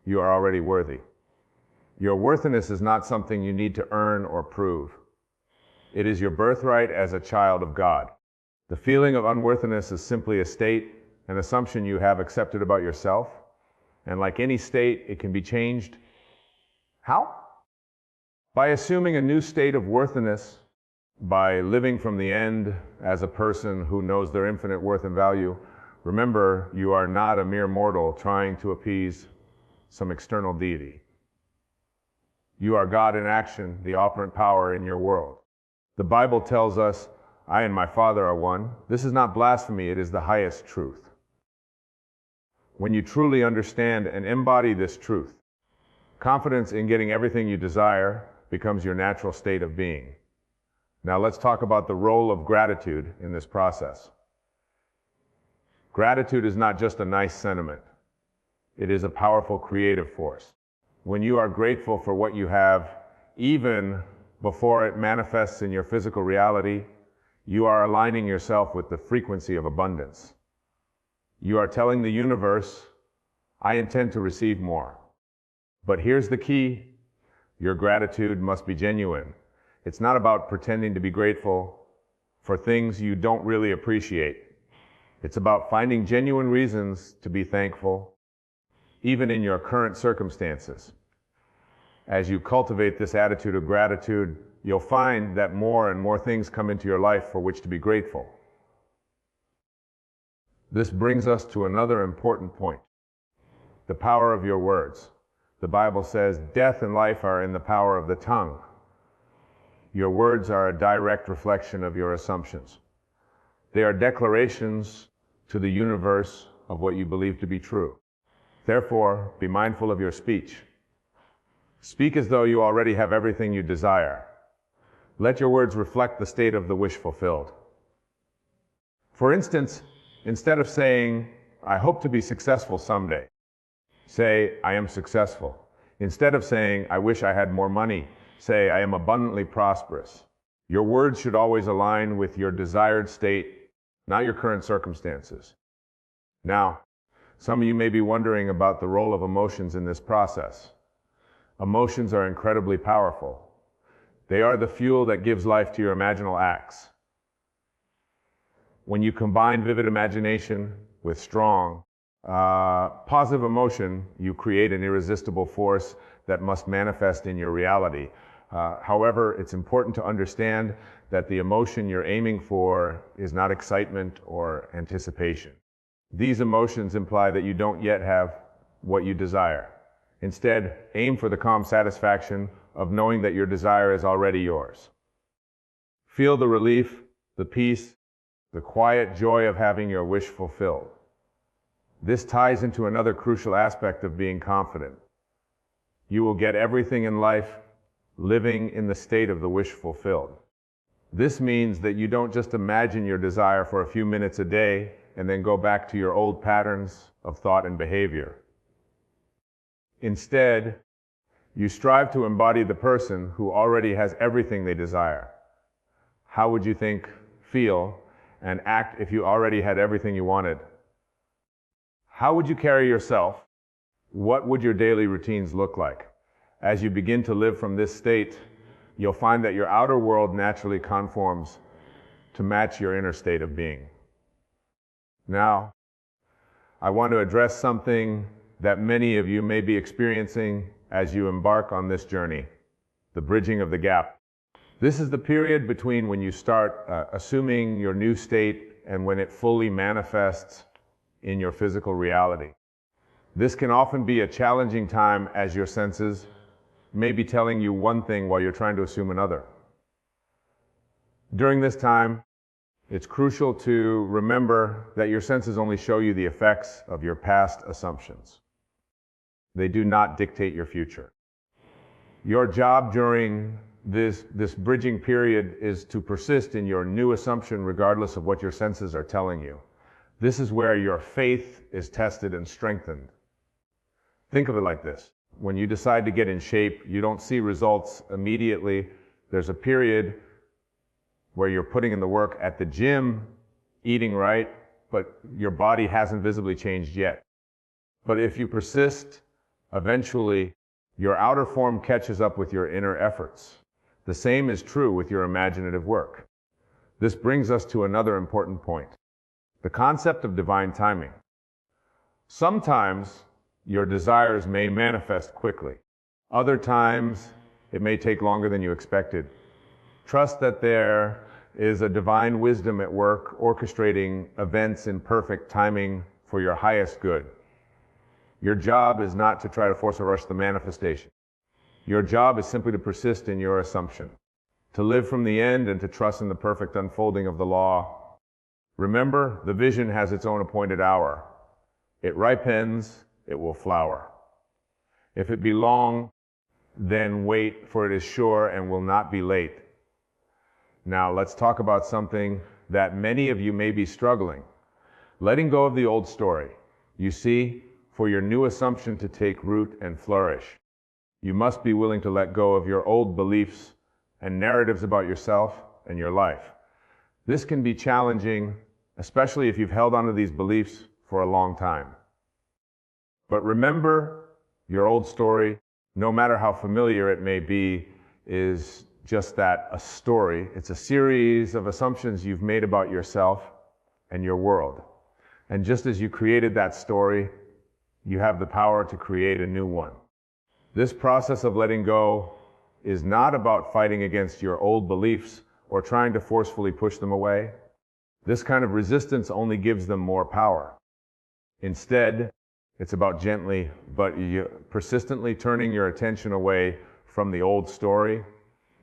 You are already worthy. Your worthiness is not something you need to earn or prove. It is your birthright as a child of God. The feeling of unworthiness is simply a state, an assumption you have accepted about yourself, and like any state, it can be changed. How? By assuming a new state of worthiness, by living from the end as a person who knows their infinite worth and value. Remember, you are not a mere mortal trying to appease some external deity. You are God in action, the operant power in your world. The Bible tells us, I and my Father are one. This is not blasphemy, it is the highest truth. When you truly understand and embody this truth, confidence in getting everything you desire becomes your natural state of being. Now let's talk about the role of gratitude in this process. Gratitude is not just a nice sentiment. It is a powerful creative force. When you are grateful for what you have, even before it manifests in your physical reality, you are aligning yourself with the frequency of abundance. You are telling the universe, I intend to receive more. But here's the key. Your gratitude must be genuine. It's not about pretending to be grateful for things you don't really appreciate. It's about finding genuine reasons to be thankful, even in your current circumstances. As you cultivate this attitude of gratitude, you'll find that more and more things come into your life for which to be grateful. This brings us to another important point, the power of your words. The Bible says, death and life are in the power of the tongue. Your words are a direct reflection of your assumptions. They are declarations to the universe of what you believe to be true. Therefore, be mindful of your speech. Speak as though you already have everything you desire. Let your words reflect the state of the wish fulfilled. For instance, instead of saying, I hope to be successful someday, say, I am successful. Instead of saying, I wish I had more money, say, I am abundantly prosperous. Your words should always align with your desired state, not your current circumstances. Now, some of you may be wondering about the role of emotions in this process. Emotions are incredibly powerful. They are the fuel that gives life to your imaginal acts. When you combine vivid imagination with strong, positive emotion, you create an irresistible force that must manifest in your reality. However, it's important to understand that the emotion you're aiming for is not excitement or anticipation. These emotions imply that you don't yet have what you desire. Instead, aim for the calm satisfaction of knowing that your desire is already yours. Feel the relief, the peace, the quiet joy of having your wish fulfilled. This ties into another crucial aspect of being confident. You will get everything in life living in the state of the wish fulfilled. This means that you don't just imagine your desire for a few minutes a day and then go back to your old patterns of thought and behavior. Instead, you strive to embody the person who already has everything they desire. How would you think, feel, and act if you already had everything you wanted? How would you carry yourself? What would your daily routines look like? As you begin to live from this state, you'll find that your outer world naturally conforms to match your inner state of being. Now, I want to address something that many of you may be experiencing as you embark on this journey, the bridging of the gap. This is the period between when you start assuming your new state and when it fully manifests in your physical reality. This can often be a challenging time as your senses may be telling you one thing while you're trying to assume another. During this time, it's crucial to remember that your senses only show you the effects of your past assumptions. They do not dictate your future. Your job during this bridging period is to persist in your new assumption regardless of what your senses are telling you. This is where your faith is tested and strengthened. Think of it like this. When you decide to get in shape, you don't see results immediately. There's a period where you're putting in the work at the gym, eating right, but your body hasn't visibly changed yet. But if you persist, eventually your outer form catches up with your inner efforts. The same is true with your imaginative work. This brings us to another important point, the concept of divine timing. Sometimes your desires may manifest quickly. Other times, it may take longer than you expected. Trust that there is a divine wisdom at work orchestrating events in perfect timing for your highest good. Your job is not to try to force or rush the manifestation. Your job is simply to persist in your assumption, to live from the end and to trust in the perfect unfolding of the law. Remember, the vision has its own appointed hour. It ripens, it will flower. If it be long, then wait, for it is sure and will not be late. Now let's talk about something that many of you may be struggling. Letting go of the old story. You see, for your new assumption to take root and flourish, you must be willing to let go of your old beliefs and narratives about yourself and your life. This can be challenging, especially if you've held onto these beliefs for a long time. But remember, your old story, no matter how familiar it may be, is just that, a story. It's a series of assumptions you've made about yourself and your world. And just as you created that story, you have the power to create a new one. This process of letting go is not about fighting against your old beliefs or trying to forcefully push them away. This kind of resistance only gives them more power. Instead, it's about gently but persistently turning your attention away from the old story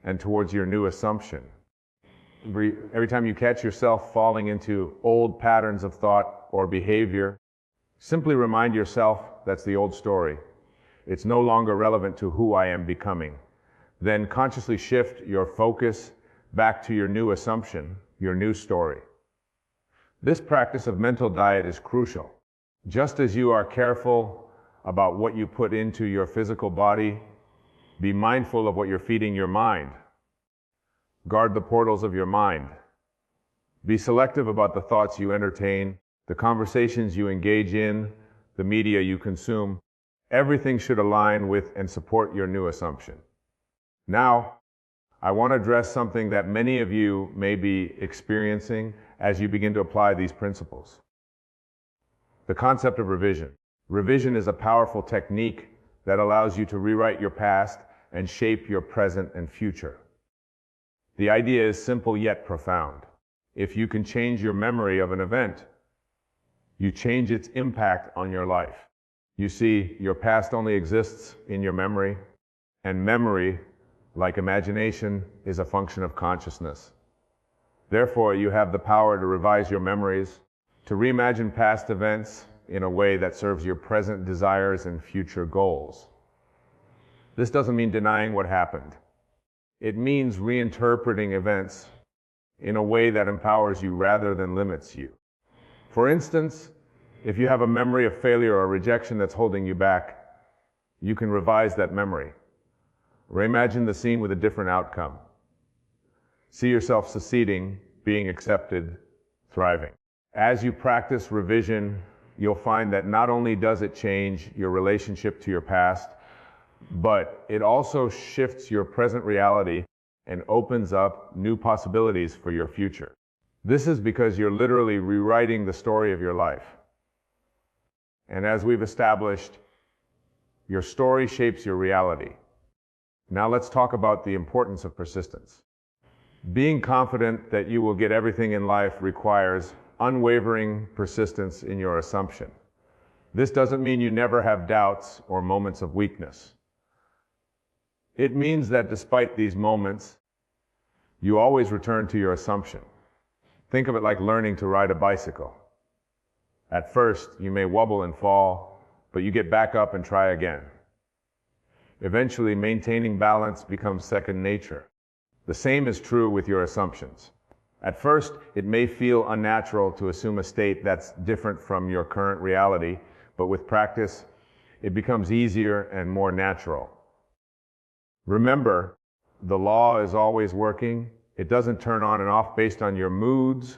and towards your new assumption. Every time you catch yourself falling into old patterns of thought or behavior, simply remind yourself that's the old story. It's no longer relevant to who I am becoming. Then consciously shift your focus back to your new assumption, your new story. This practice of mental diet is crucial. Just as you are careful about what you put into your physical body, be mindful of what you're feeding your mind. Guard the portals of your mind. Be selective about the thoughts you entertain, the conversations you engage in, the media you consume. Everything should align with and support your new assumption. Now, I want to address something that many of you may be experiencing as you begin to apply these principles. The concept of revision. Revision is a powerful technique that allows you to rewrite your past and shape your present and future. The idea is simple yet profound. If you can change your memory of an event, you change its impact on your life. You see, your past only exists in your memory, and memory, like imagination, is a function of consciousness. Therefore, you have the power to revise your memories, to reimagine past events in a way that serves your present desires and future goals. This doesn't mean denying what happened. It means reinterpreting events in a way that empowers you rather than limits you. For instance, if you have a memory of failure or rejection that's holding you back, you can revise that memory. Reimagine the scene with a different outcome. See yourself succeeding, being accepted, thriving. As you practice revision, you'll find that not only does it change your relationship to your past, but it also shifts your present reality and opens up new possibilities for your future. This is because you're literally rewriting the story of your life. And as we've established, your story shapes your reality. Now let's talk about the importance of persistence. Being confident that you will get everything in life requires unwavering persistence in your assumption. This doesn't mean you never have doubts or moments of weakness. It means that despite these moments, you always return to your assumption. Think of it like learning to ride a bicycle. At first, you may wobble and fall, but you get back up and try again. Eventually, maintaining balance becomes second nature. The same is true with your assumptions. At first, it may feel unnatural to assume a state that's different from your current reality, but with practice, it becomes easier and more natural. Remember, the law is always working. It doesn't turn on and off based on your moods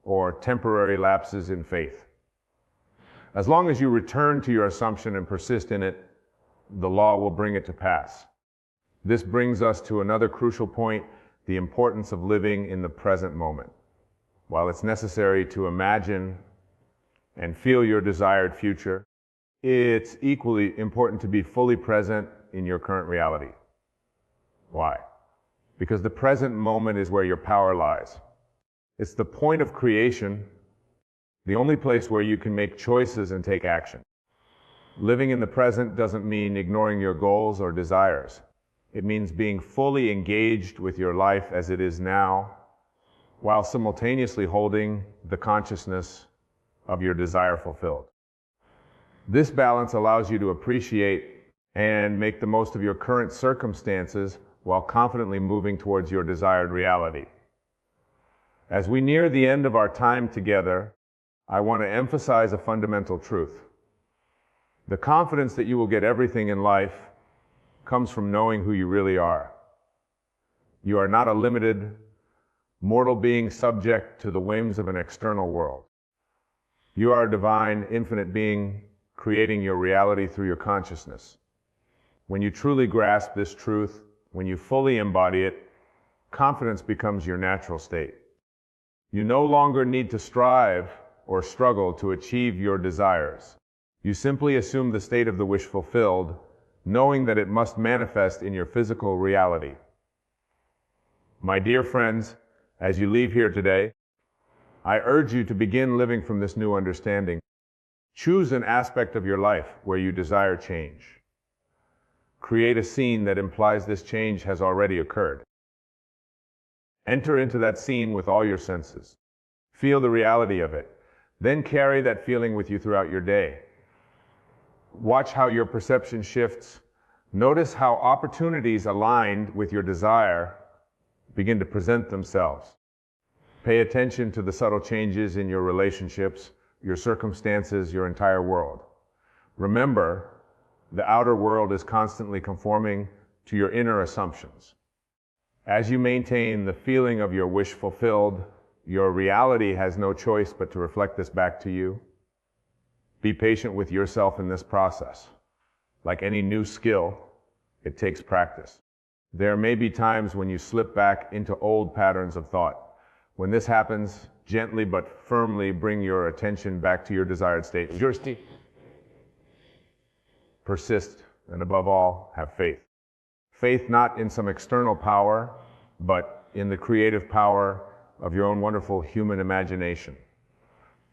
or temporary lapses in faith. As long as you return to your assumption and persist in it, the law will bring it to pass. This brings us to another crucial point, the importance of living in the present moment. While it's necessary to imagine and feel your desired future, it's equally important to be fully present in your current reality. Why? Because the present moment is where your power lies. It's the point of creation, the only place where you can make choices and take action. Living in the present doesn't mean ignoring your goals or desires. It means being fully engaged with your life as it is now, while simultaneously holding the consciousness of your desire fulfilled. This balance allows you to appreciate and make the most of your current circumstances while confidently moving towards your desired reality. As we near the end of our time together, I want to emphasize a fundamental truth. The confidence that you will get everything in life comes from knowing who you really are. You are not a limited, mortal being subject to the whims of an external world. You are a divine, infinite being creating your reality through your consciousness. When you truly grasp this truth, when you fully embody it, confidence becomes your natural state. You no longer need to strive or struggle to achieve your desires. You simply assume the state of the wish fulfilled, knowing that it must manifest in your physical reality. My dear friends, as you leave here today, I urge you to begin living from this new understanding. Choose an aspect of your life where you desire change. Create a scene that implies this change has already occurred. Enter into that scene with all your senses. Feel the reality of it. Then carry that feeling with you throughout your day. Watch how your perception shifts. Notice how opportunities aligned with your desire begin to present themselves. Pay attention to the subtle changes in your relationships, your circumstances, your entire world. Remember, the outer world is constantly conforming to your inner assumptions. As you maintain the feeling of your wish fulfilled, your reality has no choice but to reflect this back to you. Be patient with yourself in this process. Like any new skill, it takes practice. There may be times when you slip back into old patterns of thought. When this happens, gently but firmly bring your attention back to your desired state. Persist, and above all, have faith. Faith not in some external power, but in the creative power of your own wonderful human imagination.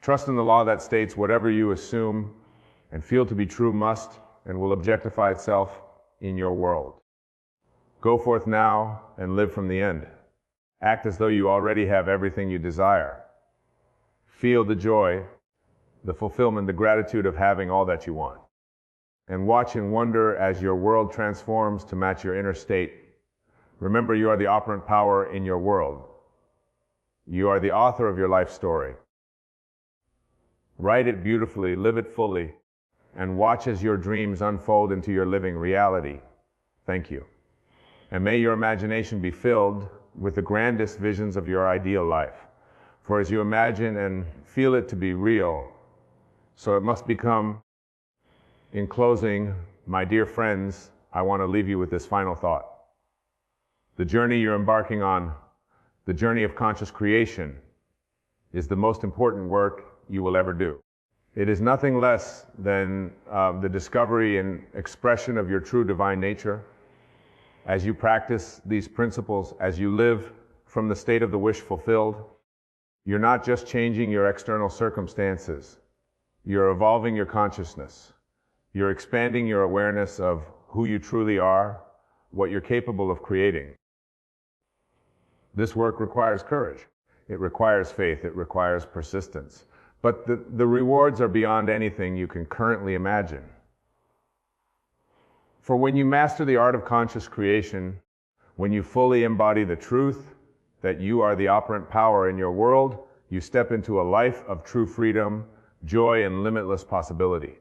Trust in the law that states whatever you assume and feel to be true must and will objectify itself in your world. Go forth now and live from the end. Act as though you already have everything you desire. Feel the joy, the fulfillment, the gratitude of having all that you want. And watch and wonder as your world transforms to match your inner state. Remember, you are the operant power in your world. You are the author of your life story. Write it beautifully, live it fully, and watch as your dreams unfold into your living reality. Thank you. And may your imagination be filled with the grandest visions of your ideal life. For as you imagine and feel it to be real, so it must become. In closing, my dear friends, I want to leave you with this final thought. The journey you're embarking on, the journey of conscious creation, is the most important work you will ever do. It is nothing less than the discovery and expression of your true divine nature. As you practice these principles, as you live from the state of the wish fulfilled, you're not just changing your external circumstances, you're evolving your consciousness. You're expanding your awareness of who you truly are, what you're capable of creating. This work requires courage. It requires faith. It requires persistence. But the rewards are beyond anything you can currently imagine. For when you master the art of conscious creation, when you fully embody the truth that you are the operant power in your world, you step into a life of true freedom, joy, and limitless possibility.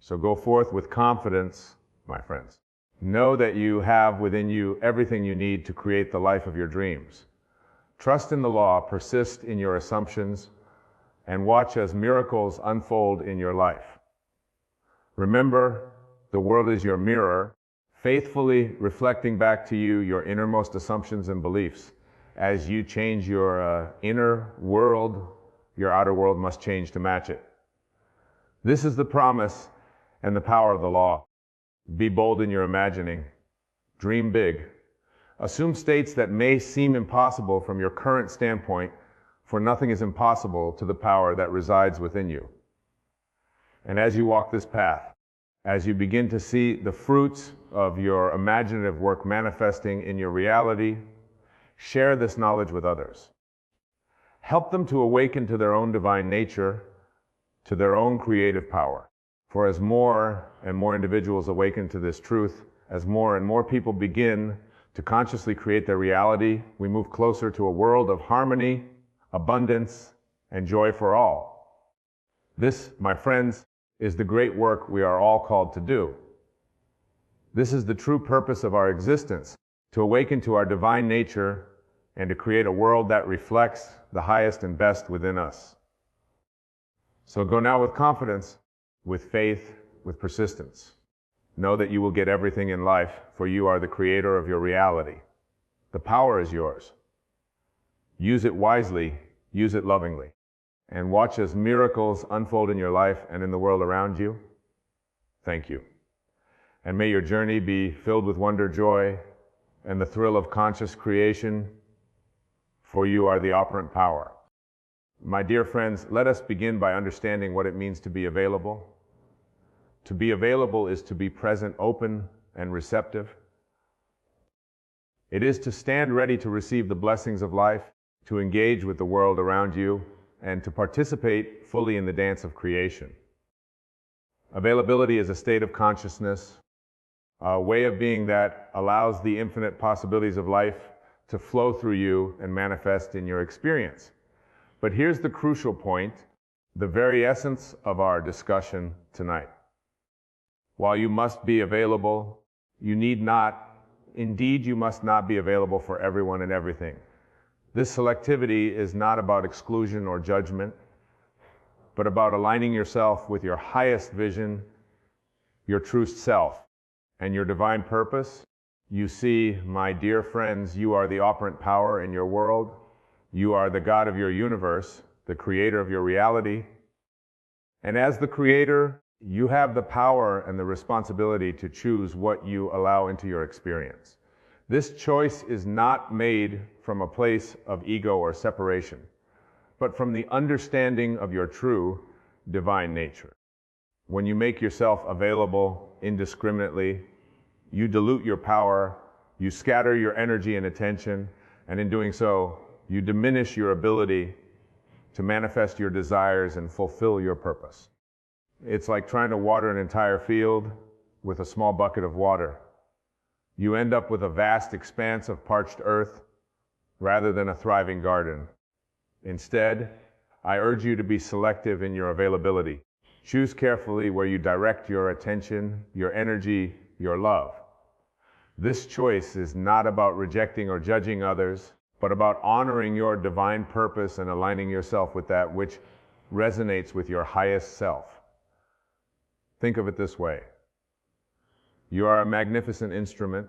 So go forth with confidence, my friends. Know that you have within you everything you need to create the life of your dreams. Trust in the law, persist in your assumptions, and watch as miracles unfold in your life. Remember, the world is your mirror, faithfully reflecting back to you your innermost assumptions and beliefs. As you change your inner world, your outer world must change to match it. This is the promise and the power of the law. Be bold in your imagining. Dream big. Assume states that may seem impossible from your current standpoint, for nothing is impossible to the power that resides within you. And as you walk this path, As you begin to see the fruits of your imaginative work manifesting in your reality, share this knowledge with others. Help them to awaken to their own divine nature, to their own creative power. For as more and more individuals awaken to this truth, as more and more people begin to consciously create their reality, we move closer to a world of harmony, abundance, and joy for all. This, my friends, is the great work we are all called to do. This is the true purpose of our existence, to awaken to our divine nature and to create a world that reflects the highest and best within us. So go now with confidence, with faith, with persistence. Know that you will get everything in life, for you are the creator of your reality. The power is yours. Use it wisely, use it lovingly, and watch as miracles unfold in your life and in the world around you. Thank you. And may your journey be filled with wonder, joy, and the thrill of conscious creation, for you are the operant power. My dear friends, let us begin by understanding what it means to be available. To be available is to be present, open, and receptive. It is to stand ready to receive the blessings of life, to engage with the world around you, and to participate fully in the dance of creation. Availability is a state of consciousness, a way of being that allows the infinite possibilities of life to flow through you and manifest in your experience. But here's the crucial point, the very essence of our discussion tonight. While you must be available, you need not, indeed you must not be available for everyone and everything. This selectivity is not about exclusion or judgment, but about aligning yourself with your highest vision, your true self, and your divine purpose. You see, my dear friends, you are the operant power in your world. You are the God of your universe, the creator of your reality. And as the creator, you have the power and the responsibility to choose what you allow into your experience. This choice is not made from a place of ego or separation, but from the understanding of your true divine nature. When you make yourself available indiscriminately, you dilute your power, you scatter your energy and attention, and in doing so, you diminish your ability to manifest your desires and fulfill your purpose. It's like trying to water an entire field with a small bucket of water. You end up with a vast expanse of parched earth rather than a thriving garden. Instead, I urge you to be selective in your availability. Choose carefully where you direct your attention, your energy, your love. This choice is not about rejecting or judging others, but about honoring your divine purpose and aligning yourself with that which resonates with your highest self. Think of it this way. You are a magnificent instrument,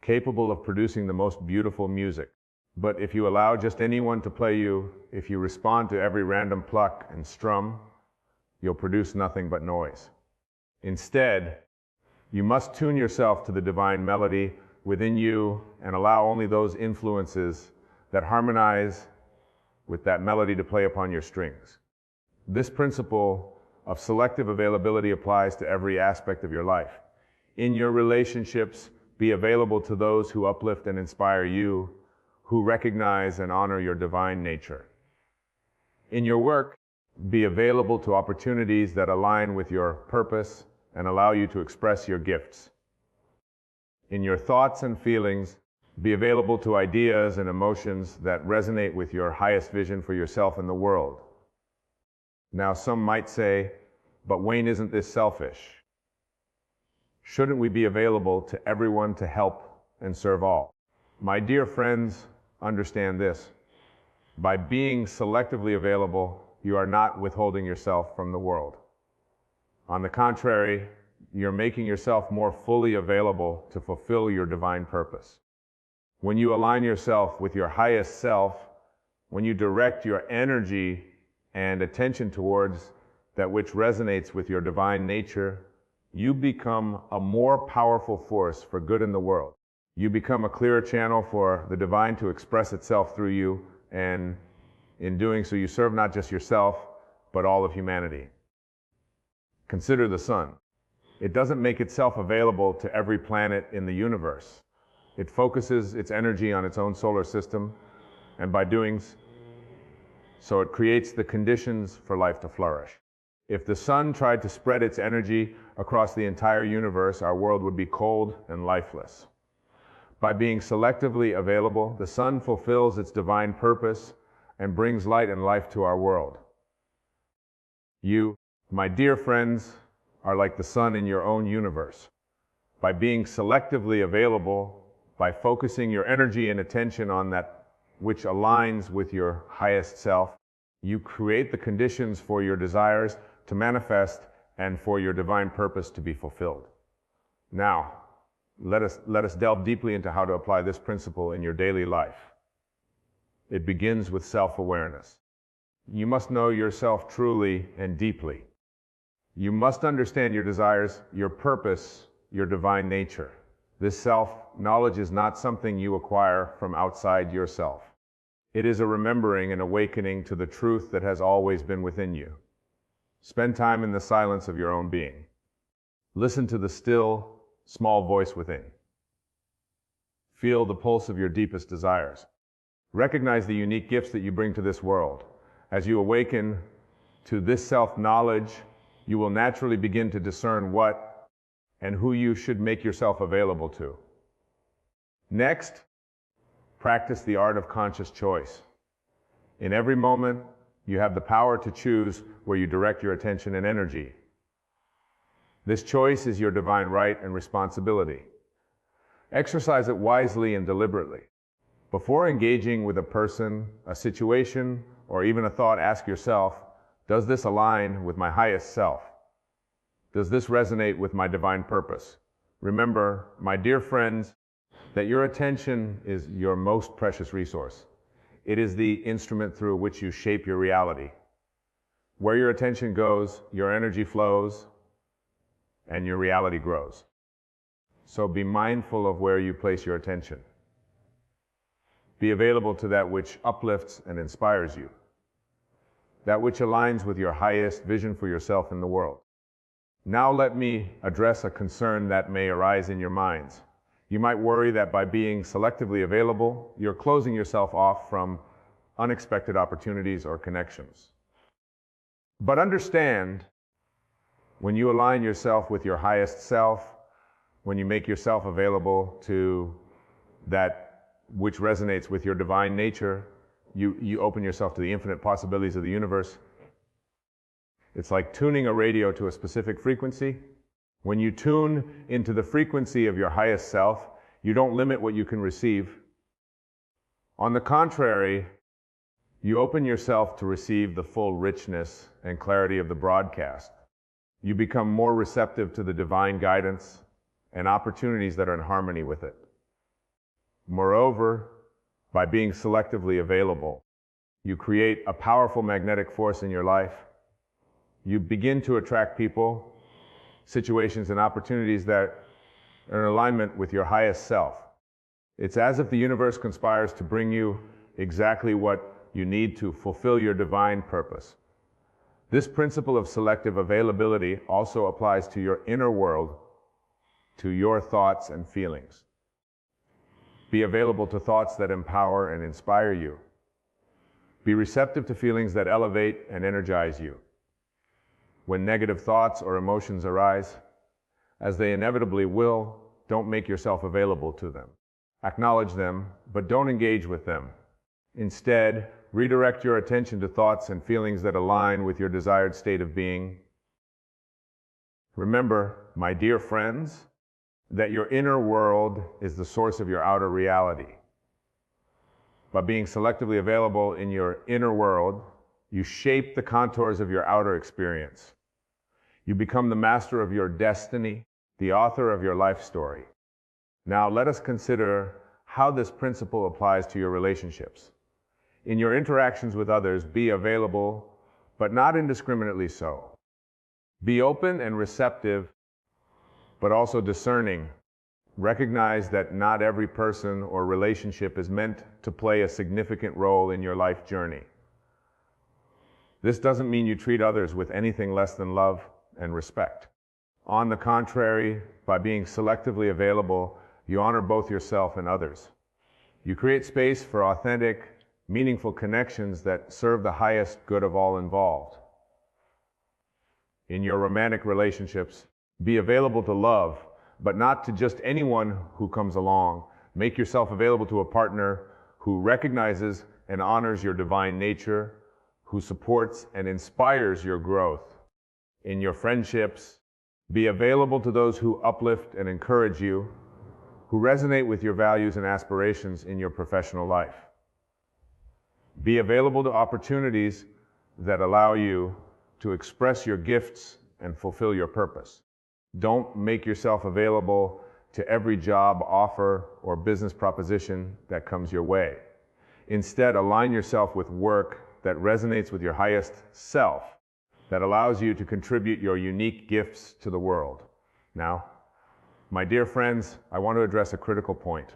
capable of producing the most beautiful music. But if you allow just anyone to play you, if you respond to every random pluck and strum, you'll produce nothing but noise. Instead, you must tune yourself to the divine melody within you and allow only those influences that harmonize with that melody to play upon your strings. This principle of selective availability applies to every aspect of your life. In your relationships, be available to those who uplift and inspire you, who recognize and honor your divine nature. In your work, be available to opportunities that align with your purpose and allow you to express your gifts. In your thoughts and feelings, be available to ideas and emotions that resonate with your highest vision for yourself and the world. Now, some might say, but Wayne, isn't this selfish? Shouldn't we be available to everyone to help and serve all? My dear friends, understand this. By being selectively available, you are not withholding yourself from the world. On the contrary, you're making yourself more fully available to fulfill your divine purpose. When you align yourself with your highest self, when you direct your energy and attention towards that which resonates with your divine nature, you become a more powerful force for good in the world. You become a clearer channel for the divine to express itself through you, and in doing so, you serve not just yourself, but all of humanity. Consider the sun. It doesn't make itself available to every planet in the universe. It focuses its energy on its own solar system, and by doing so, it creates the conditions for life to flourish. If the sun tried to spread its energy across the entire universe, our world would be cold and lifeless. By being selectively available, the sun fulfills its divine purpose and brings light and life to our world. You, my dear friends, are like the sun in your own universe. By being selectively available, by focusing your energy and attention on that which aligns with your highest self, you create the conditions for your desires to manifest and for your divine purpose to be fulfilled. Now, let us delve deeply into how to apply this principle in your daily life. It begins with self-awareness. You must know yourself truly and deeply. You must understand your desires, your purpose, your divine nature. This self-knowledge is not something you acquire from outside yourself. It is a remembering and awakening to the truth that has always been within you. Spend time in the silence of your own being. Listen to the still, small voice within. Feel the pulse of your deepest desires. Recognize the unique gifts that you bring to this world. As you awaken to this self-knowledge, you will naturally begin to discern what and who you should make yourself available to. Next, practice the art of conscious choice. In every moment, you have the power to choose where you direct your attention and energy. This choice is your divine right and responsibility. Exercise it wisely and deliberately. Before engaging with a person, a situation, or even a thought, ask yourself, does this align with my highest self? Does this resonate with my divine purpose? Remember, my dear friends, that your attention is your most precious resource. It is the instrument through which you shape your reality. Where your attention goes, your energy flows, and your reality grows. So be mindful of where you place your attention. Be available to that which uplifts and inspires you, that which aligns with your highest vision for yourself in the world. Now let me address a concern that may arise in your minds. You might worry that by being selectively available, you're closing yourself off from unexpected opportunities or connections. But understand, when you align yourself with your highest self, when you make yourself available to that which resonates with your divine nature, you open yourself to the infinite possibilities of the universe. It's like tuning a radio to a specific frequency. When you tune into the frequency of your highest self, you don't limit what you can receive. On the contrary, you open yourself to receive the full richness and clarity of the broadcast. You become more receptive to the divine guidance and opportunities that are in harmony with it. Moreover, by being selectively available, you create a powerful magnetic force in your life. You begin to attract people, situations, and opportunities that are in alignment with your highest self. It's as if the universe conspires to bring you exactly what you need to fulfill your divine purpose. This principle of selective availability also applies to your inner world, to your thoughts and feelings. Be available to thoughts that empower and inspire you. Be receptive to feelings that elevate and energize you. When negative thoughts or emotions arise, as they inevitably will, don't make yourself available to them. Acknowledge them, but don't engage with them. Instead, redirect your attention to thoughts and feelings that align with your desired state of being. Remember, my dear friends, that your inner world is the source of your outer reality. By being selectively available in your inner world, you shape the contours of your outer experience. You become the master of your destiny, the author of your life story. Now let us consider how this principle applies to your relationships. In your interactions with others, be available, but not indiscriminately so. Be open and receptive, but also discerning. Recognize that not every person or relationship is meant to play a significant role in your life journey. This doesn't mean you treat others with anything less than love and respect. On the contrary, by being selectively available, you honor both yourself and others. You create space for authentic, meaningful connections that serve the highest good of all involved. In your romantic relationships, be available to love, but not to just anyone who comes along. Make yourself available to a partner who recognizes and honors your divine nature, who supports and inspires your growth. In your friendships, be available to those who uplift and encourage you, who resonate with your values and aspirations in your professional life. Be available to opportunities that allow you to express your gifts and fulfill your purpose. Don't make yourself available to every job offer or business proposition that comes your way. Instead, align yourself with work that resonates with your highest self, that allows you to contribute your unique gifts to the world. Now, my dear friends, I want to address a critical point.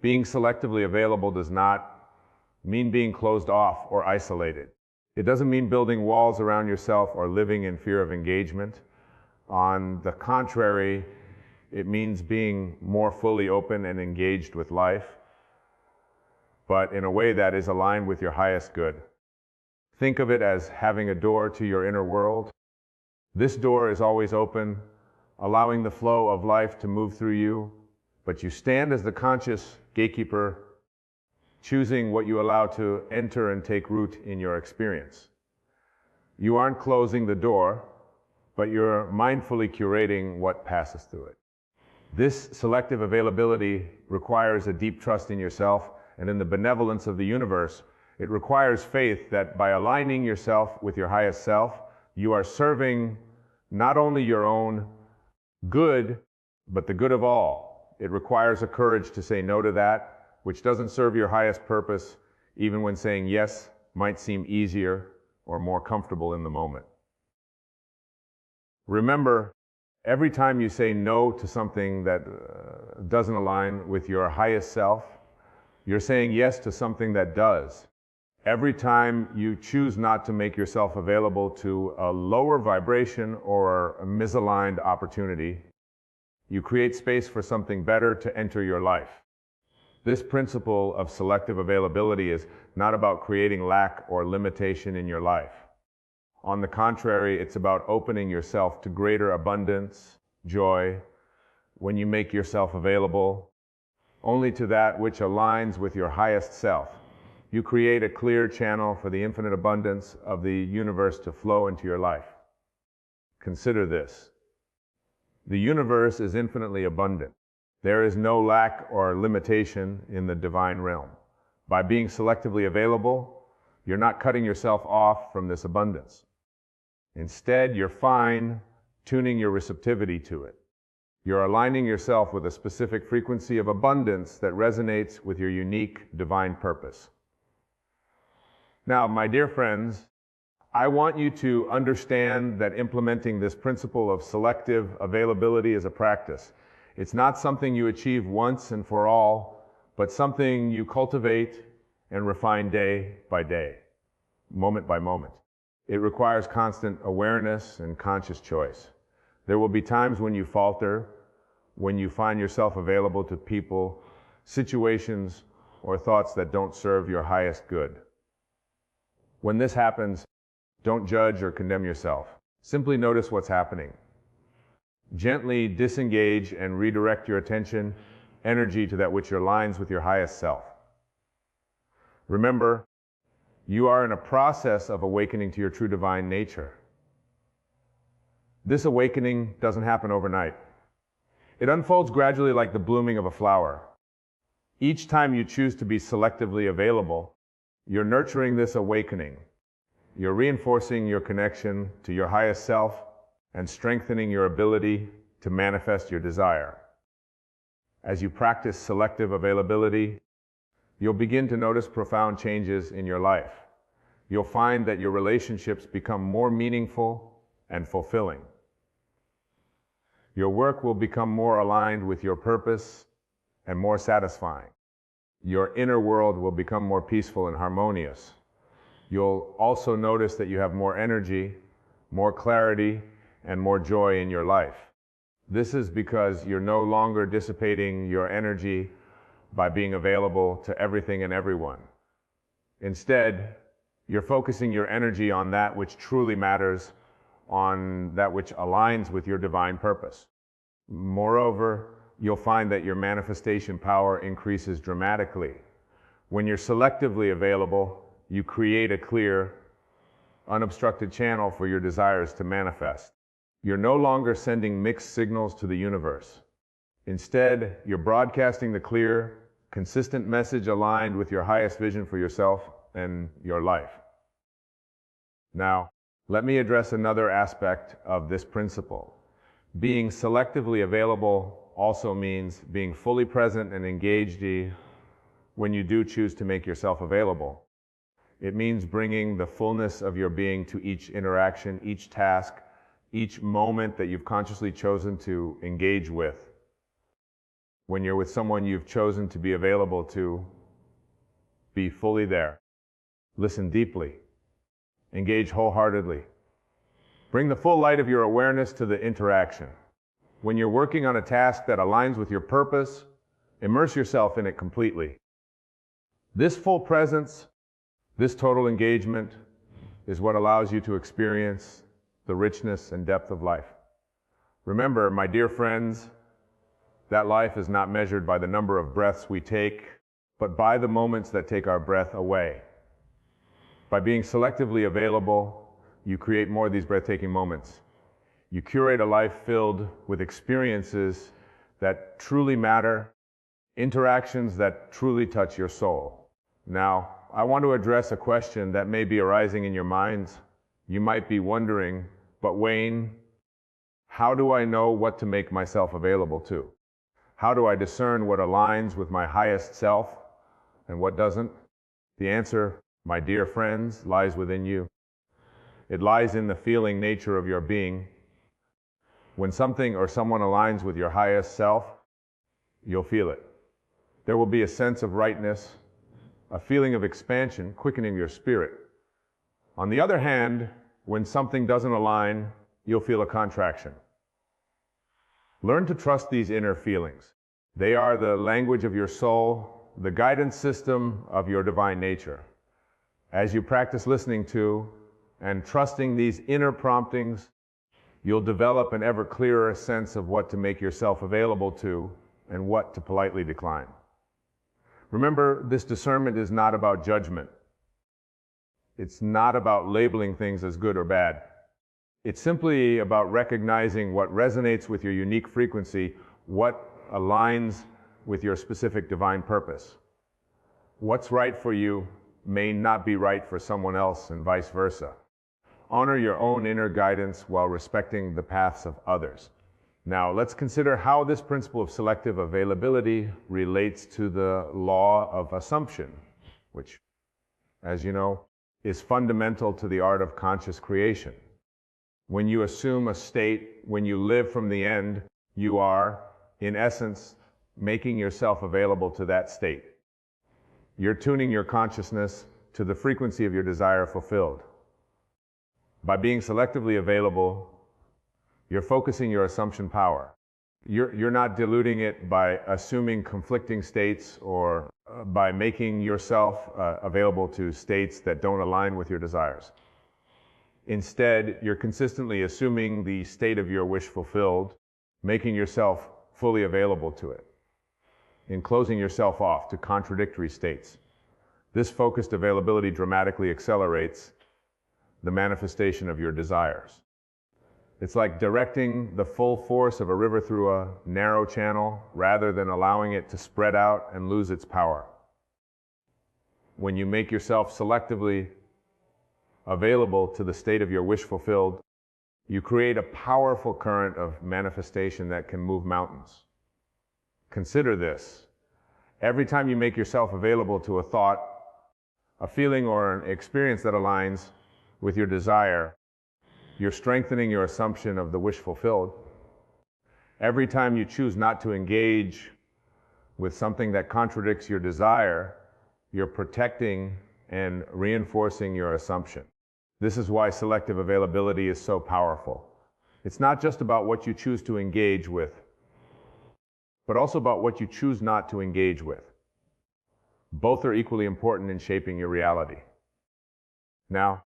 Being selectively available does not mean being closed off or isolated. It doesn't mean building walls around yourself or living in fear of engagement. On the contrary, it means being more fully open and engaged with life, but in a way that is aligned with your highest good. Think of it as having a door to your inner world. This door is always open, allowing the flow of life to move through you, but you stand as the conscious gatekeeper, choosing what you allow to enter and take root in your experience. You aren't closing the door, but you're mindfully curating what passes through it. This selective availability requires a deep trust in yourself and in the benevolence of the universe. It requires faith that by aligning yourself with your highest self, you are serving not only your own good, but the good of all. It requires a courage to say no to that which doesn't serve your highest purpose, even when saying yes might seem easier or more comfortable in the moment. Remember, every time you say no to something that doesn't align with your highest self, you're saying yes to something that does. Every time you choose not to make yourself available to a lower vibration or a misaligned opportunity, you create space for something better to enter your life. This principle of selective availability is not about creating lack or limitation in your life. On the contrary, it's about opening yourself to greater abundance, joy, when you make yourself available only to that which aligns with your highest self. You create a clear channel for the infinite abundance of the universe to flow into your life. Consider this. The universe is infinitely abundant. There is no lack or limitation in the divine realm. By being selectively available, you're not cutting yourself off from this abundance. Instead, you're fine-tuning your receptivity to it. You're aligning yourself with a specific frequency of abundance that resonates with your unique divine purpose. Now, my dear friends, I want you to understand that implementing this principle of selective availability is a practice. It's not something you achieve once and for all, but something you cultivate and refine day by day, moment by moment. It requires constant awareness and conscious choice. There will be times when you falter, when you find yourself available to people, situations, or thoughts that don't serve your highest good. When this happens, don't judge or condemn yourself. Simply notice what's happening. Gently disengage and redirect your attention, energy to that which aligns with your highest self. Remember, you are in a process of awakening to your true divine nature. This awakening doesn't happen overnight. It unfolds gradually like the blooming of a flower. Each time you choose to be selectively available, you're nurturing this awakening. You're reinforcing your connection to your highest self and strengthening your ability to manifest your desire. As you practice selective availability, you'll begin to notice profound changes in your life. You'll find that your relationships become more meaningful and fulfilling. Your work will become more aligned with your purpose and more satisfying. Your inner world will become more peaceful and harmonious. You'll also notice that you have more energy, more clarity, and more joy in your life. This is because you're no longer dissipating your energy by being available to everything and everyone. Instead, you're focusing your energy on that which truly matters, on that which aligns with your divine purpose. Moreover, you'll find that your manifestation power increases dramatically. When you're selectively available, you create a clear, unobstructed channel for your desires to manifest. You're no longer sending mixed signals to the universe. Instead, you're broadcasting the clear, consistent message aligned with your highest vision for yourself and your life. Now, let me address another aspect of this principle. Being selectively available also means being fully present and engaged when you do choose to make yourself available. It means bringing the fullness of your being to each interaction, each task, each moment that you've consciously chosen to engage with. When you're with someone you've chosen to be available to, be fully there. Listen deeply. Engage wholeheartedly. Bring the full light of your awareness to the interaction. When you're working on a task that aligns with your purpose, immerse yourself in it completely. This full presence, this total engagement, is what allows you to experience the richness and depth of life. Remember, my dear friends, that life is not measured by the number of breaths we take, but by the moments that take our breath away. By being selectively available, you create more of these breathtaking moments. You curate a life filled with experiences that truly matter, interactions that truly touch your soul. Now, I want to address a question that may be arising in your minds. You might be wondering, but Wayne, how do I know what to make myself available to? How do I discern what aligns with my highest self and what doesn't? The answer, my dear friends, lies within you. It lies in the feeling nature of your being. When something or someone aligns with your highest self, you'll feel it. There will be a sense of rightness, a feeling of expansion, quickening your spirit. On the other hand, when something doesn't align, you'll feel a contraction. Learn to trust these inner feelings. They are the language of your soul, the guidance system of your divine nature. As you practice listening to and trusting these inner promptings, you'll develop an ever clearer sense of what to make yourself available to and what to politely decline. Remember, this discernment is not about judgment. It's not about labeling things as good or bad. It's simply about recognizing what resonates with your unique frequency, what aligns with your specific divine purpose. What's right for you may not be right for someone else, and vice versa. Honor your own inner guidance while respecting the paths of others. Now, let's consider how this principle of selective availability relates to the law of assumption, which, as you know, is fundamental to the art of conscious creation. When you assume a state, when you live from the end, you are, in essence, making yourself available to that state. You're tuning your consciousness to the frequency of your desire fulfilled. By being selectively available, you're focusing your assumption power. You're not diluting it by assuming conflicting states or by making yourself available to states that don't align with your desires. Instead, you're consistently assuming the state of your wish fulfilled, making yourself fully available to it, in closing yourself off to contradictory states. This focused availability dramatically accelerates the manifestation of your desires. It's like directing the full force of a river through a narrow channel rather than allowing it to spread out and lose its power. When you make yourself selectively available to the state of your wish fulfilled, you create a powerful current of manifestation that can move mountains. Consider this. Every time you make yourself available to a thought, a feeling, or an experience that aligns with your desire, you're strengthening your assumption of the wish fulfilled. Every time you choose not to engage with something that contradicts your desire, you're protecting and reinforcing your assumption. This is why selective availability is so powerful. It's not just about what you choose to engage with, but also about what you choose not to engage with. Both are equally important in shaping your reality. Now,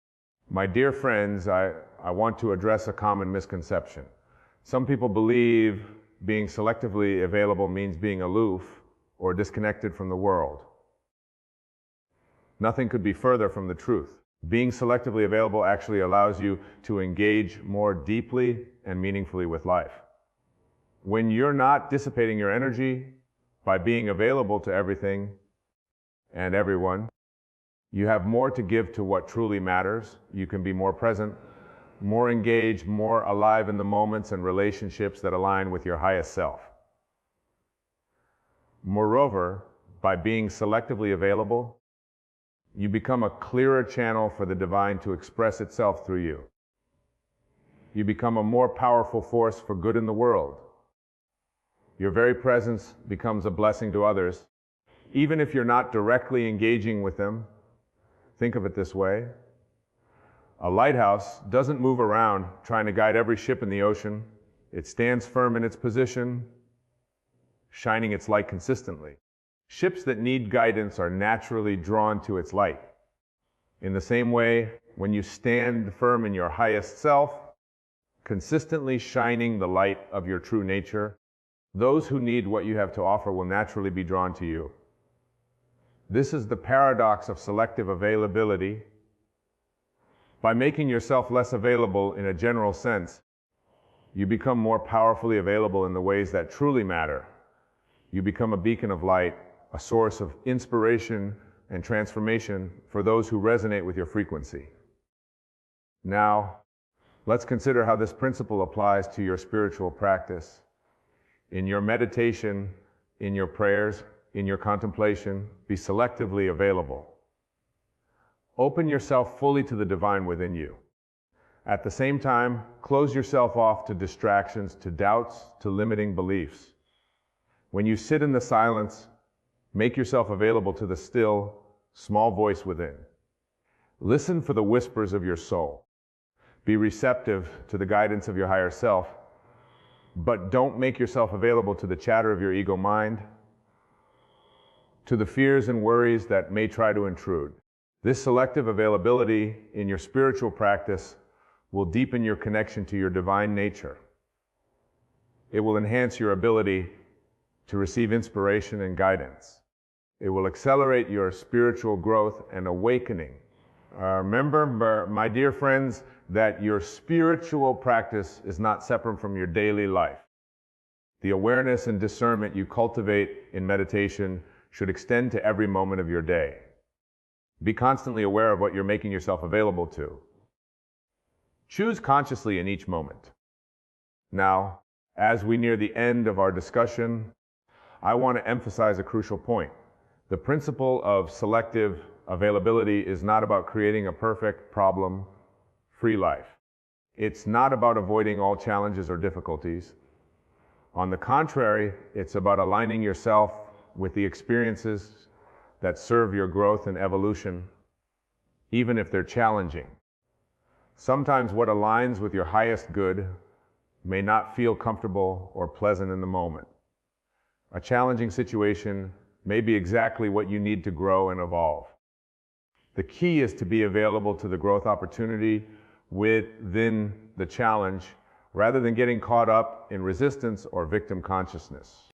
my dear friends, I want to address a common misconception. Some people believe being selectively available means being aloof or disconnected from the world. Nothing could be further from the truth. Being selectively available actually allows you to engage more deeply and meaningfully with life. When you're not dissipating your energy by being available to everything and everyone, you have more to give to what truly matters. You can be more present, more engaged, more alive in the moments and relationships that align with your highest self. Moreover, by being selectively available, you become a clearer channel for the divine to express itself through you. You become a more powerful force for good in the world. Your very presence becomes a blessing to others. Even if you're not directly engaging with them, think of it this way. A lighthouse doesn't move around trying to guide every ship in the ocean. It stands firm in its position, shining its light consistently. Ships that need guidance are naturally drawn to its light. In the same way, when you stand firm in your highest self, consistently shining the light of your true nature, those who need what you have to offer will naturally be drawn to you. This is the paradox of selective availability. By making yourself less available in a general sense, you become more powerfully available in the ways that truly matter. You become a beacon of light, a source of inspiration and transformation for those who resonate with your frequency. Now, let's consider how this principle applies to your spiritual practice. In your meditation, in your prayers, in your contemplation, be selectively available. Open yourself fully to the divine within you. At the same time, close yourself off to distractions, to doubts, to limiting beliefs. When you sit in the silence, make yourself available to the still, small voice within. Listen for the whispers of your soul. Be receptive to the guidance of your higher self, but don't make yourself available to the chatter of your ego mind, to the fears and worries that may try to intrude. This selective availability in your spiritual practice will deepen your connection to your divine nature. It will enhance your ability to receive inspiration and guidance. It will accelerate your spiritual growth and awakening. Remember, my dear friends, that your spiritual practice is not separate from your daily life. The awareness and discernment you cultivate in meditation should extend to every moment of your day. Be constantly aware of what you're making yourself available to. Choose consciously in each moment. Now, as we near the end of our discussion, I want to emphasize a crucial point. The principle of selective availability is not about creating a perfect, problem-free life. It's not about avoiding all challenges or difficulties. On the contrary, it's about aligning yourself with the experiences that serve your growth and evolution, even if they're challenging. Sometimes what aligns with your highest good may not feel comfortable or pleasant in the moment. A challenging situation may be exactly what you need to grow and evolve. The key is to be available to the growth opportunity within the challenge, rather than getting caught up in resistance or victim consciousness.